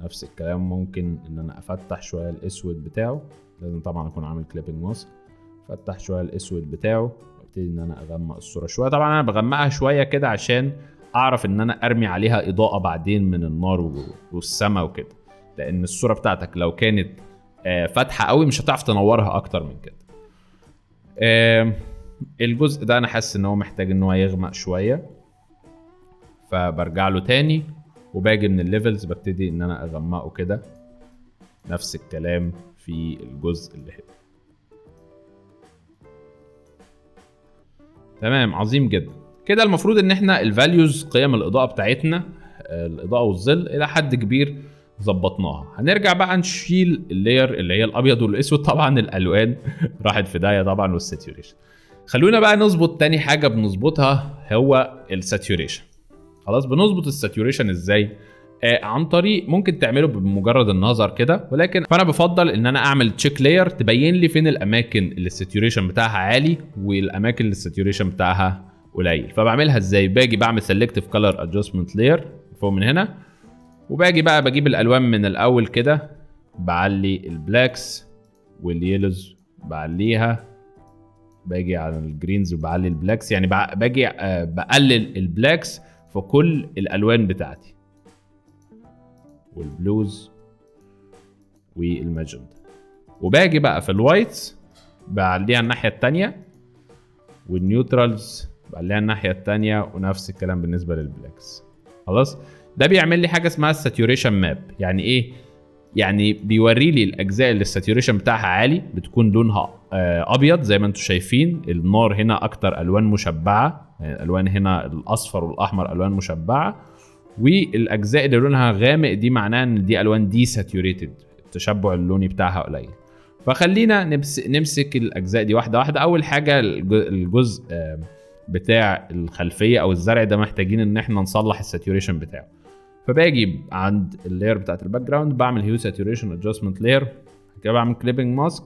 نفس الكلام. ممكن ان انا افتح شويه الاسود بتاعه، لازم طبعا اكون عامل كليبنج ماسك. فتح شويه الاسود بتاعه وابتدي ان انا اغمق الصوره شويه. طبعا انا بغمقها شويه كده عشان اعرف ان انا ارمي عليها اضاءه بعدين من النار والسما وكده، لان الصوره بتاعتك لو كانت فاتحه قوي مش هتعرف تنورها اكتر من كده. الجزء ده انا حاسس ان هو محتاج ان هو يغمق شويه، فبرجع له تاني وباجي من الليفلز ببتدي ان انا اغمقه كده. نفس الكلام في الجزء اللي هنا. تمام، عظيم جدا. كده المفروض ان احنا الفاليوز، قيم الاضاءه بتاعتنا، الاضاءه والظل الى حد كبير ظبطناها. هنرجع بقى نشيل اللاير اللي هي الابيض والاسود. طبعا الالوان راحت في داهيه طبعا، والساتوريشن. خلونا بقى نظبط تاني حاجه بنظبطها هو الساتوريشن. خلاص، بنظبط الساتوريشن ازاي؟ عن طريق ممكن تعمله بمجرد النظر كده، ولكن فانا بفضل ان انا اعمل تشيك لاير تبين لي فين الاماكن اللي الساتوريشن بتاعها عالي والاماكن اللي الساتوريشن بتاعها قليل. فبعملها ازاي؟ باجي بعمل سيلكتيف كلر ادجستمنت لاير فوق من هنا، وباجي بقى بجيب الالوان من الاول كده، بعلي البلاكس واليلوز بعليها، باجي على الجرينز وبعلي البلاكس. يعني باجي بقلل البلاكس في كل الالوان بتاعتي، والبلوز والماجنتا. وباجي بقى في الوايتس بعليها الناحيه الثانيه، والنيوترالز بعليها الناحيه الثانيه، ونفس الكلام بالنسبه للبلاكس. خلاص، ده بيعمل لي حاجه اسمها الساتوريشن ماب. يعني ايه؟ يعني بيوري لي الاجزاء اللي الساتوريشن بتاعها عالي بتكون لونها ابيض زي ما انتم شايفين. النار هنا اكتر الوان مشبعه، يعني الالوان هنا الاصفر والاحمر الوان مشبعه، والاجزاء اللي لونها غامق دي معناها ان دي الوان دي ساتوريتد، التشبع اللوني بتاعها قليل. فخلينا نمسك الاجزاء دي واحده واحده. اول حاجه الجزء بتاع الخلفيه او الزرع ده محتاجين ان احنا نصلح الساتوريشن بتاعه. فباجي عند اللاير بتاعت الباك جراوند، بعمل هيو ساتوريشن ادجستمنت لاير، كده بعمل كليبنج ماسك.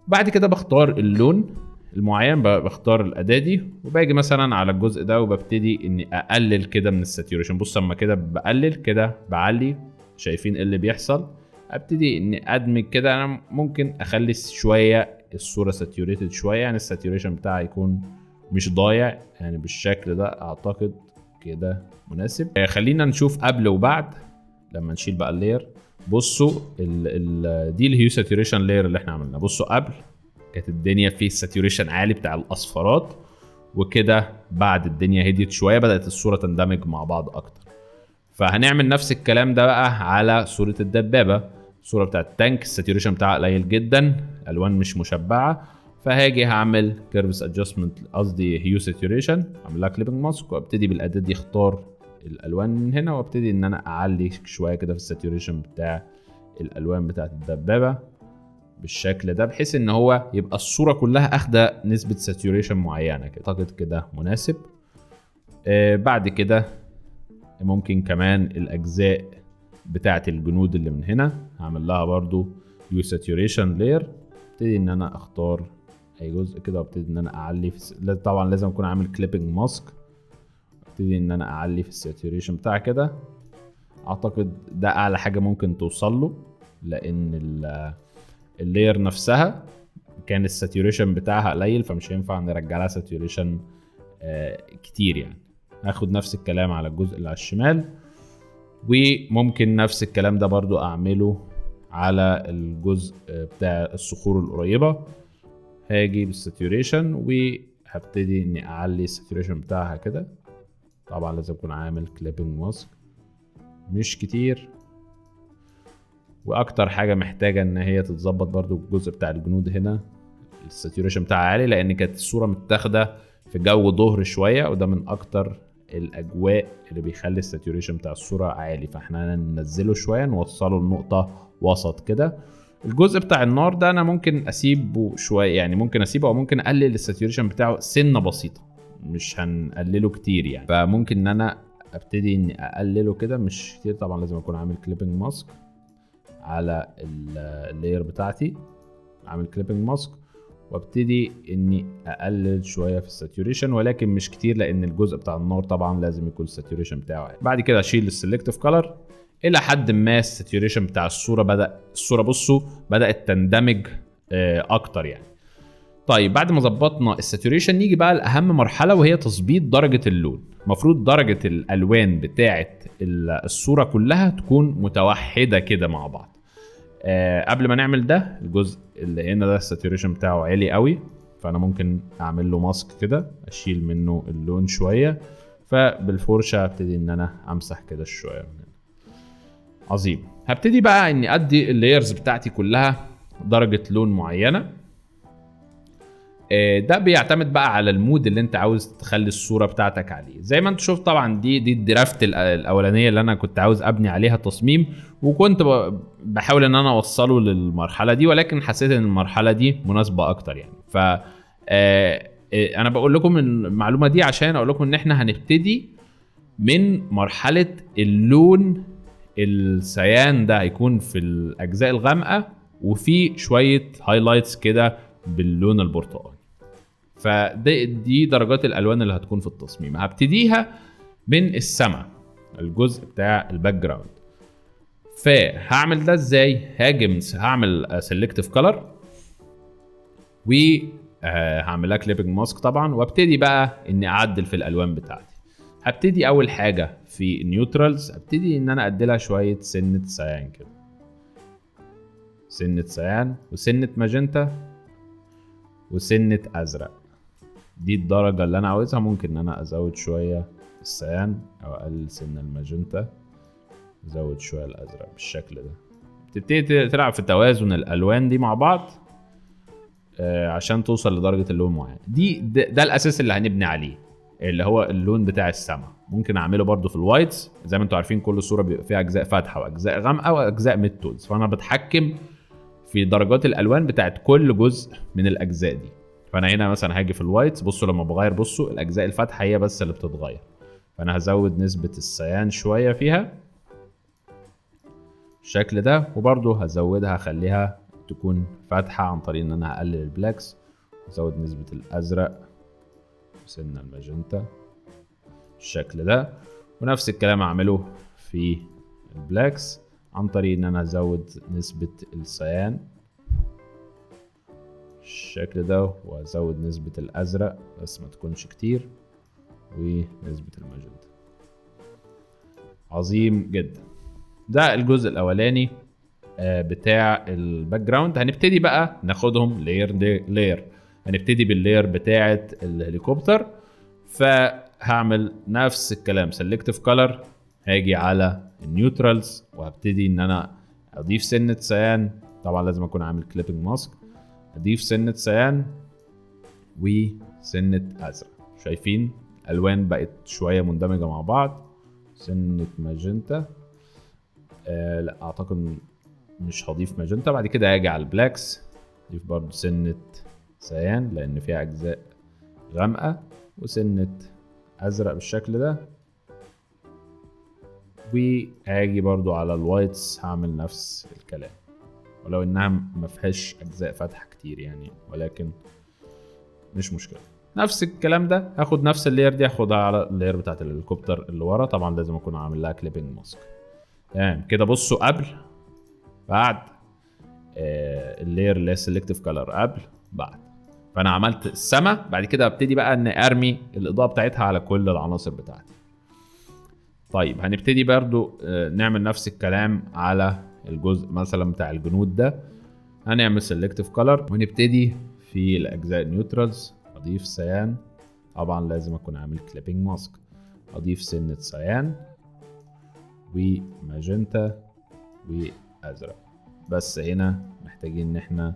بعد كده بختار اللون المعين، بختار الاداه دي، وباجي مثلا على الجزء ده وببتدي اني اقلل كده من الساتوريشن. بص اما كده بقلل كده بعلي، شايفين ايه اللي بيحصل؟ ابتدي اني ادمج كده. انا ممكن اخلي شويه الصوره ساتوريتد شويه، يعني الساتوريشن بتاعها يكون مش ضايع، يعني بالشكل ده اعتقد كده مناسب. خلينا نشوف قبل وبعد لما نشيل بقى اللاير. بصوا دي الهيو ساتوريشن لاير اللي احنا عملناها. بصوا قبل كانت الدنيا فيه الساتوريشن عالي بتاع الاصفرات، وكده بعد الدنيا هديت شويه، بدات الصوره تندمج مع بعض اكتر. فهنعمل نفس الكلام ده بقى على صوره الدبابه. الصوره بتاعت التانك الساتوريشن بتاعها قليل جدا، الوان مش مشبعه، فهاجي هعمل كيرفز ادجستمنت، قصدي هيو ساتوريشن، اعمل لها كليبنج ماسك، وابتدي بالاداه دي اختار الالوان من هنا، وابتدي ان انا اعلي شويه كده في الساتوريشن بتاع الالوان بتاعت الدبابه بالشكل ده، بحيث ان هو يبقى الصوره كلها اخده نسبه ساتوريشن معينه كده. اعتقد كده مناسب. بعد كده ممكن كمان الاجزاء بتاعت الجنود اللي من هنا هعمل لها برضو هيو ساتوريشن لاير، ابتدي ان انا اختار اي جزء كده، وابتدي ان انا اعلي طبعا لازم اكون عامل كليبنج ماسك، ابتدي ان انا اعلي في الساتوريشن بتاع كده. اعتقد ده اعلى حاجه ممكن توصل له، لان اللاير نفسها كان الساتوريشن بتاعها قليل، فمش هينفع نرجع لها ساتوريشن كتير. يعني هاخد نفس الكلام على الجزء اللي على الشمال، وممكن نفس الكلام ده برضو اعمله على الجزء بتاع الصخور القريبه. هاجي بالساتوريشن وهبتدي اني اعلي الساتوريشن بتاعها كده. طبعا لازم اكون عامل كليبنج ماسك مش كتير. واكتر حاجه محتاجه ان هي تتظبط برضو الجزء بتاع الجنود هنا، الساتوريشن بتاعها عالي لان كانت الصوره متاخده في جو ظهر شويه، وده من اكتر الاجواء اللي بيخلي الساتوريشن بتاع الصوره عالي، فاحنا ننزله شويه نوصله لنقطه وسط كده. الجزء بتاع النار ده انا ممكن اسيبه شويه، يعني ممكن اسيبه او ممكن اقلل الساتوريشن بتاعه سنه بسيطه، مش هنقلله كتير يعني. فممكن ان انا ابتدي اني اقلله كده مش كتير، طبعا لازم اكون عامل كليبنج ماسك على اللاير بتاعتي، عامل كليبنج ماسك، وابتدي اني اقلل شويه في الساتوريشن ولكن مش كتير لان الجزء بتاع النار طبعا لازم يكون الساتوريشن بتاعه عالي. بعد كده اشيل السلكتيف كلر الى حد ما الساتوريشن بتاع الصوره بصوا بدات تندمج اكتر يعني. طيب بعد ما ظبطنا الساتوريشن نيجي بقى لاهم مرحله وهي تظبيط درجه اللون. المفروض درجه الالوان بتاعه الصوره كلها تكون متوحده كده مع بعض. قبل ما نعمل ده الجزء اللي هنا ده الساتوريشن بتاعه عالي قوي، فانا ممكن اعمل له ماسك كده اشيل منه اللون شويه، فبالفرشه هبتدي ان انا امسح كده شويه من هنا. عظيم. هبتدي بقى اني ادي اللايرز بتاعتي كلها درجه لون معينه. ده بيعتمد بقى على المود اللي انت عاوز تخلي الصوره بتاعتك عليه. زي ما انت شفت طبعا دي الدرافت الاولانيه اللي انا كنت عاوز ابني عليها تصميم، وكنت بحاول ان انا اوصله للمرحله دي، ولكن حسيت ان المرحله دي مناسبه اكتر يعني. ف انا بقول لكم المعلومه دي عشان اقول لكم ان احنا هنبتدي من مرحله اللون السيان ده هيكون في الاجزاء الغامقه، وفي شويه هايلايتس كده باللون البرتقالي. فدي درجات الالوان اللي هتكون في التصميم. هبتديها من السماء، الجزء بتاع الباك جراوند. فهعمل ده ازاي؟ هعمل سيلكتيف كلر وهعملها كليبنج ماسك طبعا، وابتدي بقى اني اعدل في الالوان بتاعتي. هبتدي اول حاجه في النيوترالز، ابتدي ان انا اديلها شويه سنه سيان كده، سنه سيان وسنه ماجنتا وسنه ازرق. دي الدرجه اللي انا عاوزها. ممكن ان انا ازود شويه السيان او اقلل سنه الماجنتا، ازود شويه الازرق بالشكل ده. تبتدي تلعب في توازن الالوان دي مع بعض عشان توصل لدرجه اللون معين. ده الاساس اللي هنبني عليه، اللي هو اللون بتاع السما. ممكن اعمله برضو في الوايتس، زي ما انتم عارفين كل صوره بيبقى فيها اجزاء فاتحه واجزاء غامقه واجزاء ميد تونز، فانا بتحكم في درجات الالوان بتاعت كل جزء من الاجزاء دي. فانا هنا مثلا هاجي في الوايتس، بصوا لما بغير بصوا الاجزاء الفاتحه هي بس اللي بتتغير، فانا هزود نسبه السيان شويه فيها بالشكل ده، وبرضو هزودها هخليها تكون فاتحه عن طريق ان انا هقلل البلاكس، ازود نسبه الازرق وسنه الماجنتا بالشكل ده. ونفس الكلام اعمله في البلاكس عن طريق ان انا ازود نسبه السيان بالشكل ده، وازود نسبه الازرق بس ما تكونش كتير، ونسبه الماجنتا. عظيم جدا. ده الجزء الاولاني بتاع الباك جراوند. هنبتدي بقى ناخدهم لاير. هنبتدي باللاير بتاعه الهليكوبتر. فهعمل نفس الكلام سيلكتيف كلر، هاجي على النيوترالز وهبتدي ان انا اضيف سنه سيان. طبعا لازم اكون عامل كليبنج ماسك. اضيف سنه سيان وسنه ازرق. شايفين الالوان بقت شويه مندمجه مع بعض. سنه ماجنتا لا اعتقد مش هضيف ماجنتا. بعد كده هاجي على البلاكس، اضيف برضو سنه سيان لان فيها اجزاء غامقه، وسنه ازرق بالشكل ده. وهاجي برضو على الوايتس هعمل نفس الكلام، ولو انها ما فيهاش اجزاء فاتحه كتير يعني، ولكن مش مشكله. نفس الكلام ده هاخد نفس اللاير دي هاخدها على اللاير بتاعت الهليكوبتر اللي ورا. طبعا لازم اكون عامل لها كليبنج ماسك. تمام كده. بصوا قبل بعد اللاير اللي هي سيلكتيف كلر، قبل بعد. فانا عملت السما. بعد كده ابتدي بقى ان ارمي الاضاءه بتاعتها على كل العناصر بتاعتي. طيب هنبتدي برضو نعمل نفس الكلام على الجزء مثلا بتاع الجنود ده. هنعمل سيلكتيف كلر ونبتدي في الاجزاء نيوترالز. اضيف سيان، طبعا لازم اكون عامل كليبنج ماسك. اضيف سنه سيان وماجنتا وازرق. بس هنا محتاجين ان احنا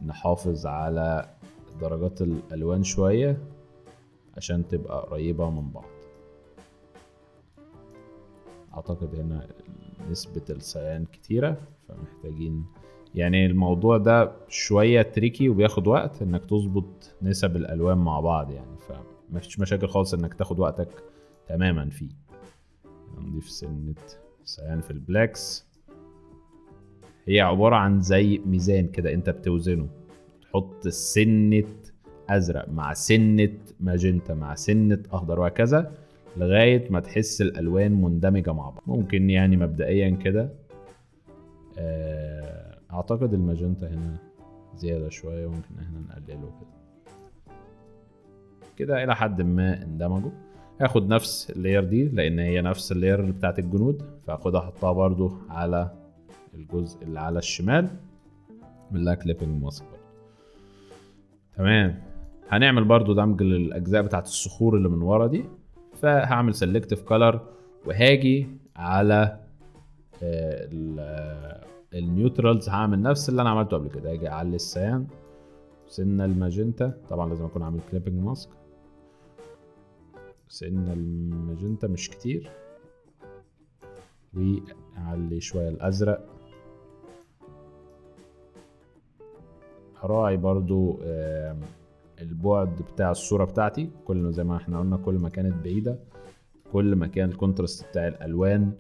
نحافظ على درجات الالوان شوية عشان تبقى قريبة من بعض. اعتقد هنا نسبة الصيان كتيرة، فمحتاجين يعني الموضوع ده شوية تريكي وبياخد وقت انك تظبط نسب الالوان مع بعض يعني، فمفيش مشاكل خالص انك تاخد وقتك تماما فيه. نضيف سنة صيان في البلاكس. هي عبارة عن زي ميزان كده انت بتوزنه، تحط سنة ازرق مع سنة ماجنتا مع سنة اخضر وهكذا لغاية ما تحس الالوان مندمجة مع بعض. ممكن يعني مبدئيا كده اعتقد الماجنتا هنا زيادة شوية، ممكن احنا نقلله كده الى حد ما اندمجوا. هاخد نفس اللاير دي لان هي نفس اللاير بتاعت الجنود، فاخدها احطها برضو على الجزء اللي على الشمال من كليبنج ماسك. تمام. هنعمل برضو دمج للاجزاء بتاعت الصخور اللي من ورا دي، فهعمل سيلكتيف كولر وهاجي على النيوترالز هعمل نفس اللي انا عملته قبل كده. هاجي اعلي السيان سنة الماجنتا، طبعا لازم اكون عامل كليبنج ماسك. سنة الماجنتا مش كتير، واعلي شوية الازرق. هراعي برضو البعد بتاع الصورة بتاعتي، كل زي ما احنا قلنا كل ما كانت بعيدة كل ما كان الكونتراست بتاع الالوان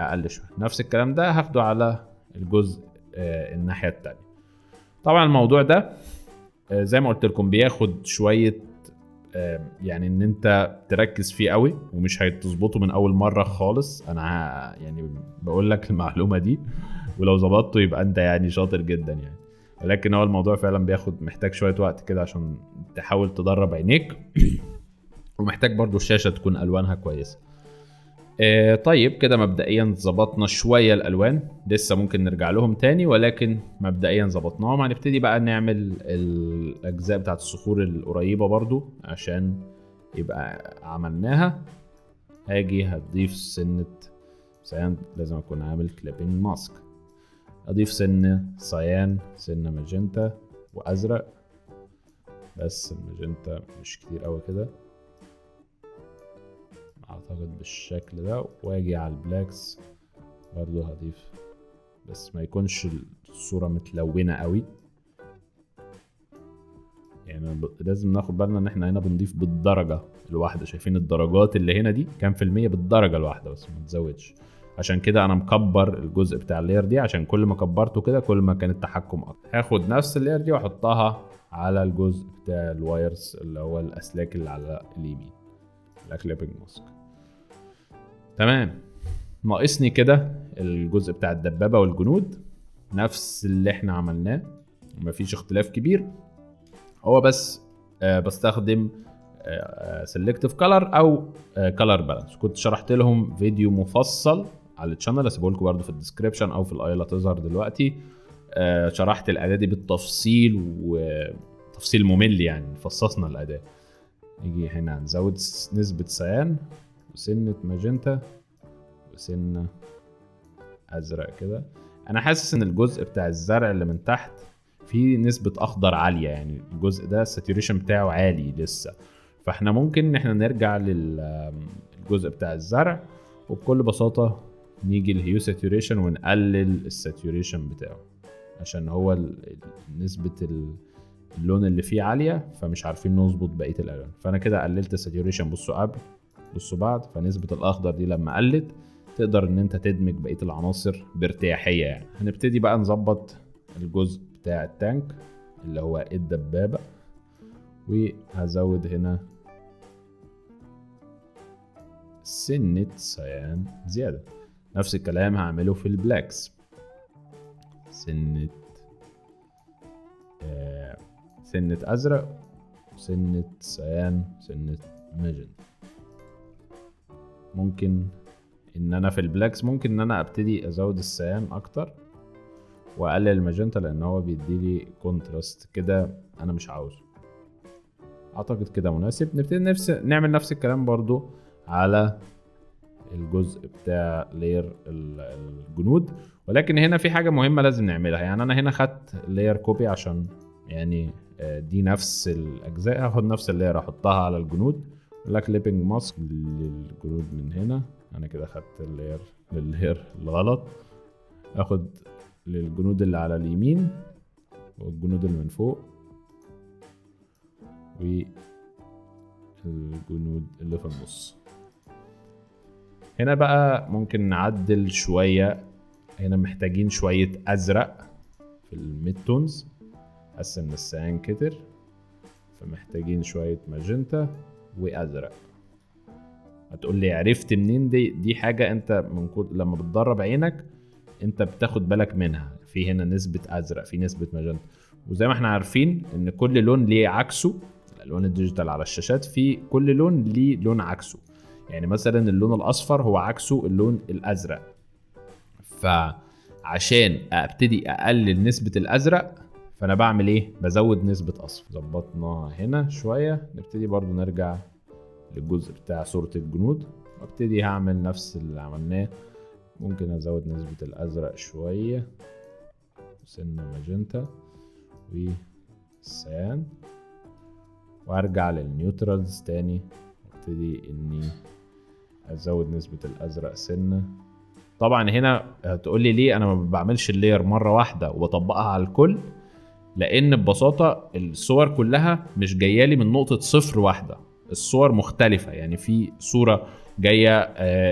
اقل شوية. نفس الكلام ده هاخده على الجزء الناحية التانية. طبعا الموضوع ده زي ما قلت لكم بياخد شوية يعني ان انت تركز فيه قوي ومش هتظبطه من اول مرة خالص. انا يعني بقول لك المعلومة دي، ولو ظبطته يبقى انت يعني شاطر جدا يعني، ولكن هو الموضوع فعلا محتاج شوية وقت كده عشان تحاول تدرب عينيك ومحتاج برضو الشاشة تكون ألوانها كويسة. طيب كده مبدئيا ظبطنا شوية الألوان، لسه ممكن نرجع لهم تاني، ولكن مبدئيا ظبطناهم. هنبتدي بقى نعمل الأجزاء بتاعت الصخور القريبة برضو عشان يبقى عملناها. هاجي هتضيف سنة صيان، لازم أكون عامل كليبنج ماسك. اضيف سنة صيان سنة ماجنتا وازرق، بس الماجنتا مش كتير قوي كده اعتقد بالشكل ده. واجي على البلاكس برضو هضيف، بس ما يكونش الصورة متلونة قوي يعني. لازم ناخد بالنا ان احنا هنا بنضيف بالدرجة الواحدة. شايفين الدرجات اللي هنا دي كام في المية؟ بالدرجة الواحدة بس، ما تزودش. عشان كده انا مكبر الجزء بتاع اللاير دي، عشان كل ما كبرته كده كل ما كان التحكم اكتر. هاخد نفس اللاير دي واحطها على الجزء بتاع الوايرز اللي هو الاسلاك اللي على اليمين، الكليبنج ماسك. تمام. ناقصني كده الجزء بتاع الدبابة والجنود، نفس اللي احنا عملناه مفيش اختلاف كبير. هو بس بستخدم سيلكتيف كولر او كولر بالانس. كنت شرحت لهم فيديو مفصل على الشانل، اسيبه لكم برده في الديسكريبشن او في الاي اللي هتظهر دلوقتي. شرحت الاداه دي بالتفصيل وتفصيل ممل يعني، فصصنا الاداه. نيجي هنا نزود نسبه صيان وسنه ماجنتا وسنه ازرق كده. انا حاسس ان الجزء بتاع الزرع اللي من تحت فيه نسبه اخضر عاليه، يعني الجزء ده الساتوريشن بتاعه عالي لسه، فاحنا ممكن ان احنا نرجع للجزء بتاع الزرع وبكل بساطه نيجي الهيو ساتوريشن ونقلل الساتوريشن بتاعه، عشان هو نسبه اللون اللي فيه عاليه فمش عارفين نظبط بقيه الالوان. فانا كده قللت الساتوريشن، بصوا قبل بصوا بعد، فنسبه الاخضر دي لما قلت تقدر ان انت تدمج بقيه العناصر بارتياحيه يعني. هنبتدي بقى نظبط الجزء بتاع التانك اللي هو الدبابه، وهزود هنا سنة صيان زيادة. نفس الكلام هعمله في البلاكس، سنة سنة أزرق وسنة صيان سنة ماجنتا. ممكن ان انا في البلاكس ممكن ان انا ابتدي ازود الصيان اكتر واقلل الماجنتا، لان هو بيديلي كونتراست كده انا مش عاوزه. اعتقد كده مناسب. نبتدي نعمل نفس الكلام برضو على الجزء بتاع لاير الجنود، ولكن هنا في حاجة مهمة لازم نعملها. يعني انا هنا خدت لاير كوبي عشان يعني دي نفس الاجزاء، هاخد نفس اللاير احطها على الجنود. يقول لك ليبنج ماسك للجنود من هنا، انا كده خدت اللاير الغلط. اخد للجنود اللي على اليمين والجنود اللي من فوق والجنود اللي في النص. هنا بقى ممكن نعدل شوية، هنا محتاجين شوية ازرق في الميد تونز، حاسس ان السيان كتر فمحتاجين شوية ماجنتا وازرق. هتقول لي عرفت منين؟ دي حاجة انت لما بتدرب عينك انت بتاخد بالك منها. في هنا نسبة ازرق، في نسبة ماجنتا، وزي ما احنا عارفين ان كل لون ليه عكسه. الالوان الديجيتال على الشاشات في كل لون ليه لون عكسه. يعني مثلا اللون الاصفر هو عكسه اللون الازرق، فعشان ابتدي اقلل نسبة الازرق فانا بعمل ايه؟ بزود نسبة اصفر. ظبطنا هنا شوية، نبتدي برضو نرجع للجزء بتاع صورة الجنود وابتدي هعمل نفس اللي عملناه. ممكن ازود نسبة الازرق شوية وسنة ماجنتا والسيان، وارجع للنيوترالز تاني وابتدي اني ازود نسبة الازرق سنة. طبعا هنا هتقولي ليه انا ما بعملش اللاير مرة واحدة وبطبقها على الكل؟ لان ببساطة الصور كلها مش جايالي من نقطة صفر واحدة، الصور مختلفة. يعني في صورة جاية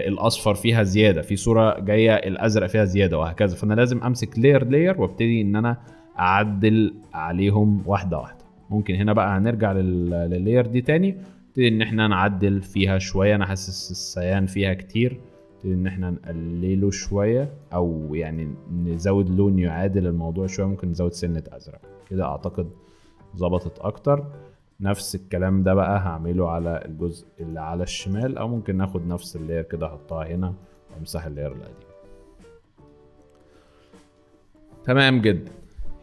الاصفر فيها زيادة، في صورة جاية الازرق فيها زيادة، وهكذا. فانا لازم امسك لاير وابتدي ان انا اعدل عليهم واحدة واحدة. ممكن هنا بقى هنرجع لللاير دي تاني، نبتدي ان احنا نعدل فيها شوية. انا حاسس السيان فيها كتير، نبتدي ان احنا نقلله شوية او يعني نزود لون يعادل الموضوع شوية. ممكن نزود سنة ازرق كده، اعتقد ظبطت اكتر. نفس الكلام ده بقى هعمله على الجزء اللي على الشمال، او ممكن ناخد نفس اللاير كده احطها هنا وامسح اللاير القديم. تمام جدا،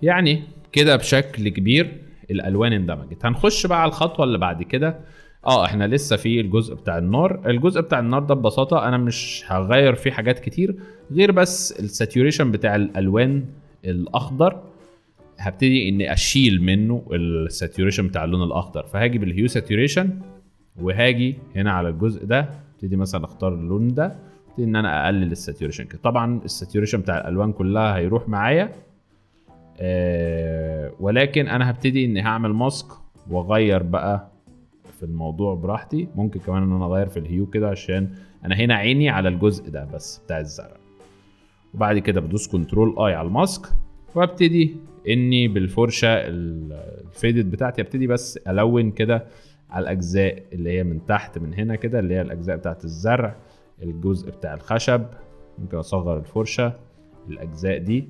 يعني كده بشكل كبير الالوان اندمجت. هنخش بقى على الخطوه اللي بعد كده. احنا لسه في الجزء بتاع النار. الجزء بتاع النار ده ببساطه انا مش هغير فيه حاجات كتير غير بس الساتوريشن بتاع الالوان. الاخضر هبتدي اني اشيل منه الساتوريشن بتاع اللون الاخضر، فهاجي بالهيو ساتوريشن وهاجي هنا على الجزء ده ابتدي مثلا اختار اللون ده، ابتدي ان انا اقلل الساتوريشن كده. طبعا الساتوريشن بتاع الالوان كلها هيروح معايا، ولكن انا هبتدي اني هعمل ماسك واغير بقى في الموضوع براحتي. ممكن كمان ان انا اغير في الهيو كده عشان انا هنا عيني على الجزء ده بس بتاع الزرع. وبعد كده بدوس كنترول اي على الماسك وابتدي اني بالفرشه الفيدد بتاعتي ابتدي بس الون كده على الاجزاء اللي هي من تحت من هنا كده، اللي هي الاجزاء بتاعت الزرع، الجزء بتاع الخشب. ممكن اصغر الفرشه الاجزاء دي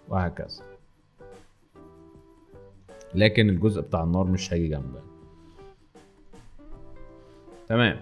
وهكذا، لكن الجزء بتاع النار مش هيجي جنبه. تمام،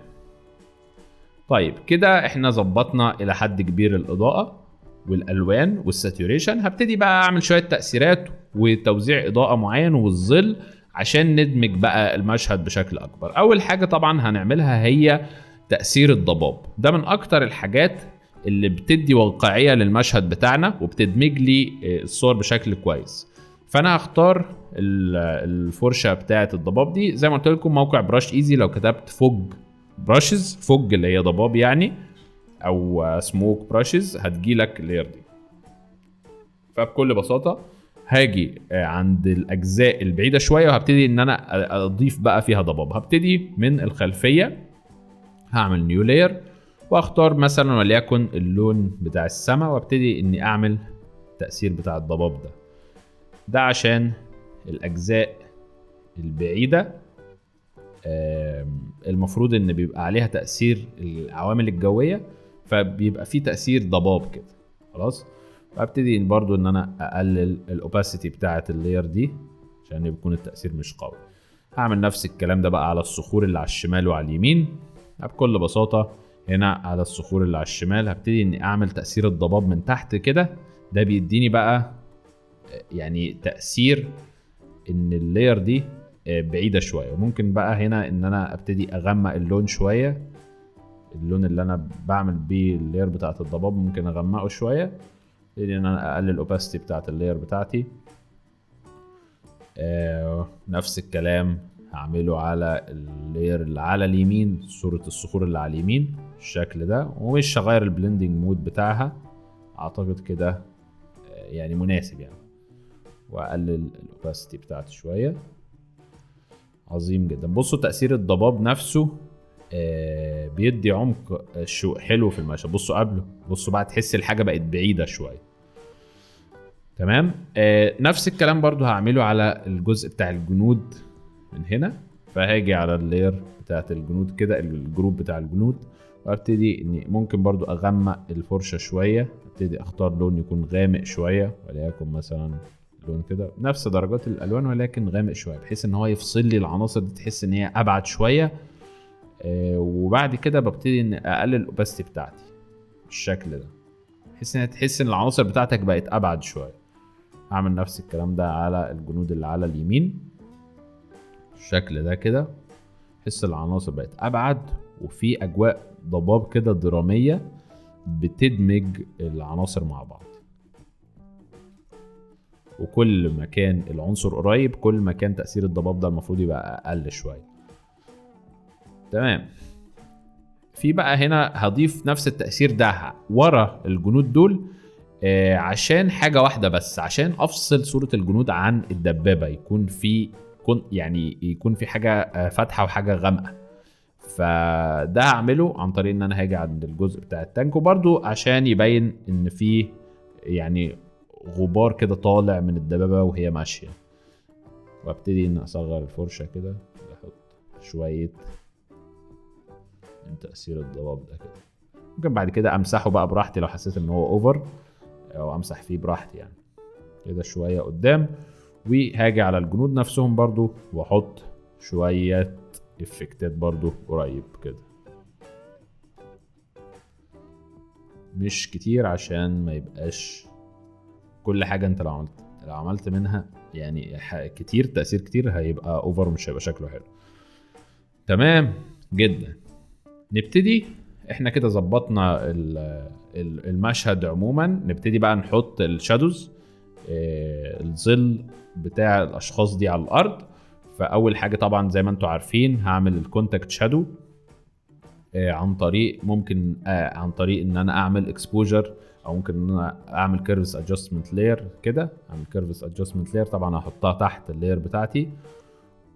طيب كده احنا ظبطنا الى حد كبير الاضاءه والالوان والساتوريشن. هبتدي بقى اعمل شويه تاثيرات وتوزيع اضاءه معين والظل عشان ندمج بقى المشهد بشكل اكبر. اول حاجه طبعا هنعملها هي تاثير الضباب. ده من اكتر الحاجات اللي بتدي واقعيه للمشهد بتاعنا وبتدمج لي الصور بشكل كويس. فانا هختار الفرشه بتاعه الضباب دي. زي ما قلت لكم موقع براش ايزي، لو كتبت فوج براشز، فوج اللي هي ضباب يعني، او سموك براشز، هتجيلك اللاير دي. فبكل بساطه هاجي عند الاجزاء البعيده شويه وهبتدي ان انا اضيف بقى فيها ضباب. هبتدي من الخلفيه، هعمل نيو لاير واختار مثلا وليكن اللون بتاع السماء وابتدي اني اعمل التاثير بتاع الضباب ده عشان الاجزاء البعيده المفروض ان بيبقى عليها تاثير العوامل الجويه، فبيبقى في تاثير ضباب كده. خلاص، وابتدي برضو ان انا اقلل الاوباسيتي بتاعه اللاير دي عشان يكون التاثير مش قوي. هعمل نفس الكلام ده بقى على الصخور اللي على الشمال وعلى اليمين. بكل بساطه هنا على الصخور اللي على الشمال هبتدي اني اعمل تاثير الضباب من تحت كده. ده بيديني بقى يعني تاثير ان اللاير دي بعيده شويه. وممكن بقى هنا ان انا ابتدي اغمق اللون شويه، اللون اللي انا بعمل بيه اللاير بتاعه الضباب ممكن اغمقه شويه، لان انا اقلل الاوباسيتي بتاعه اللاير بتاعتي نفس الكلام هعمله على اللاير اللي على اليمين، صورة الصخور اللي على اليمين الشكل ده، ومش هغير البلندنج مود بتاعها، اعتقد كده يعني مناسب يعني. واقلل الاوباسيتي بتاعتي شويه. عظيم جدا. بصوا تاثير الضباب نفسه بيدي عمق حلو في المشهد. بصوا قبله، بصوا بقى تحس الحاجه بقت بعيده شويه. تمام. نفس الكلام برضو هعمله على الجزء بتاع الجنود من هنا. فهاجي على اللاير بتاعت الجنود كده، الجروب بتاع الجنود، وابتدي اني ممكن برضو اغمق الفرشه شويه. ابتدي اختار لون يكون غامق شويه، وليكن مثلا لون كده نفس درجات الالوان ولكن غامق شويه، بحيث ان هو يفصل لي العناصر دي، تحس ان هي ابعد شويه. وبعد كده ببتدي ان اقلل الاوباسيتي بتاعتي بالشكل ده، بحيث ان تحس ان العناصر بتاعتك بقت ابعد شويه. اعمل نفس الكلام ده على الجنود اللي على اليمين بالشكل ده كده، تحس العناصر بقت ابعد، وفي اجواء ضباب كده دراميه بتدمج العناصر مع بعض. وكل ما كان العنصر قريب كل ما كان تأثير الضباب ده المفروض يبقى اقل شويه. تمام. في بقى هنا هضيف نفس التأثير ده ورا الجنود دول عشان حاجه واحده بس، عشان افصل صوره الجنود عن الدبابه، يكون في يكون في حاجه فاتحه وحاجه غامقه. فده هعمله عن طريق ان انا هاجي عند الجزء بتاع التانك، وبرده عشان يبين ان في يعني غبار كده طالع من الدبابه وهي ماشيه. وابتدي ان اصغر الفرشه كده، احط شويه من تاثير الضباب ده كده. ممكن بعد كده امسحه بقى براحتي لو حسيت ان هو اوفر، او امسح فيه براحتي يعني كده شويه قدام. وهاجي على الجنود نفسهم برضو واحط شويه افكتات برضو قريب كده، مش كتير عشان ما يبقاش كل حاجه انت لو عملت منها يعني كتير، تأثير كتير هيبقى اوفر، مش هيبقى شكله حلو. تمام جدا. نبتدي احنا كده ظبطنا المشهد عموما. نبتدي بقى نحط الشادوز، الظل بتاع الاشخاص دي على الارض. فاول حاجه طبعا زي ما انتم عارفين هعمل الكونتاكت شادو عن طريق ممكن عن طريق ان انا اعمل اكسبوجر، او ممكن ان انا اعمل كيرفز ادجستمنت لاير كده. اعمل كيرفز ادجستمنت لاير طبعا هحطها تحت اللاير بتاعتي،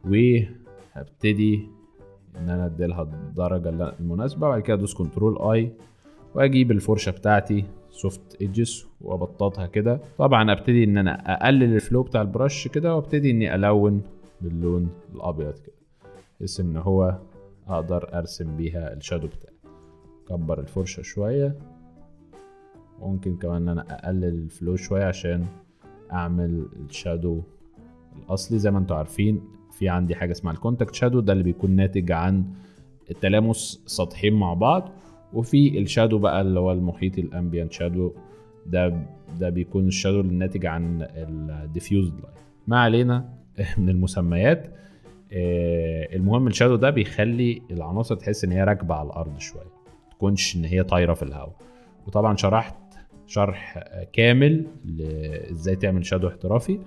وهبتدي ان انا ادي لها الدرجه المناسبه. وبعد كده ادوس كنترول اي واجيب الفرشه بتاعتي سوفت ايدجز وابططها كده. طبعا ابتدي ان انا اقلل الفلو بتاع البرش كده، وابتدي اني الون باللون الابيض كده، بحيث ان هو اقدر ارسم بيها الشادو بتاعي. اكبر الفرشه شويه، ممكن كمان ان انا اقلل الفلو شويه عشان اعمل الشادو الاصلي. زي ما انتم عارفين في عندي حاجه اسمها الكونتاكت شادو، ده اللي بيكون ناتج عن التلامس سطحين مع بعض. وفي الشادو بقى اللي هو المحيطي الامبيانت شادو، ده بيكون الشادو اللي ناتج عن الديفيوزد لايت. ما علينا من المسميات. المهم الشادو ده بيخلي العناصر تحس ان هي راكبه على الارض شويه، تكونش ان هي طايره في الهواء. وطبعا شرحت شرح كامل ازاي تعمل شادو احترافي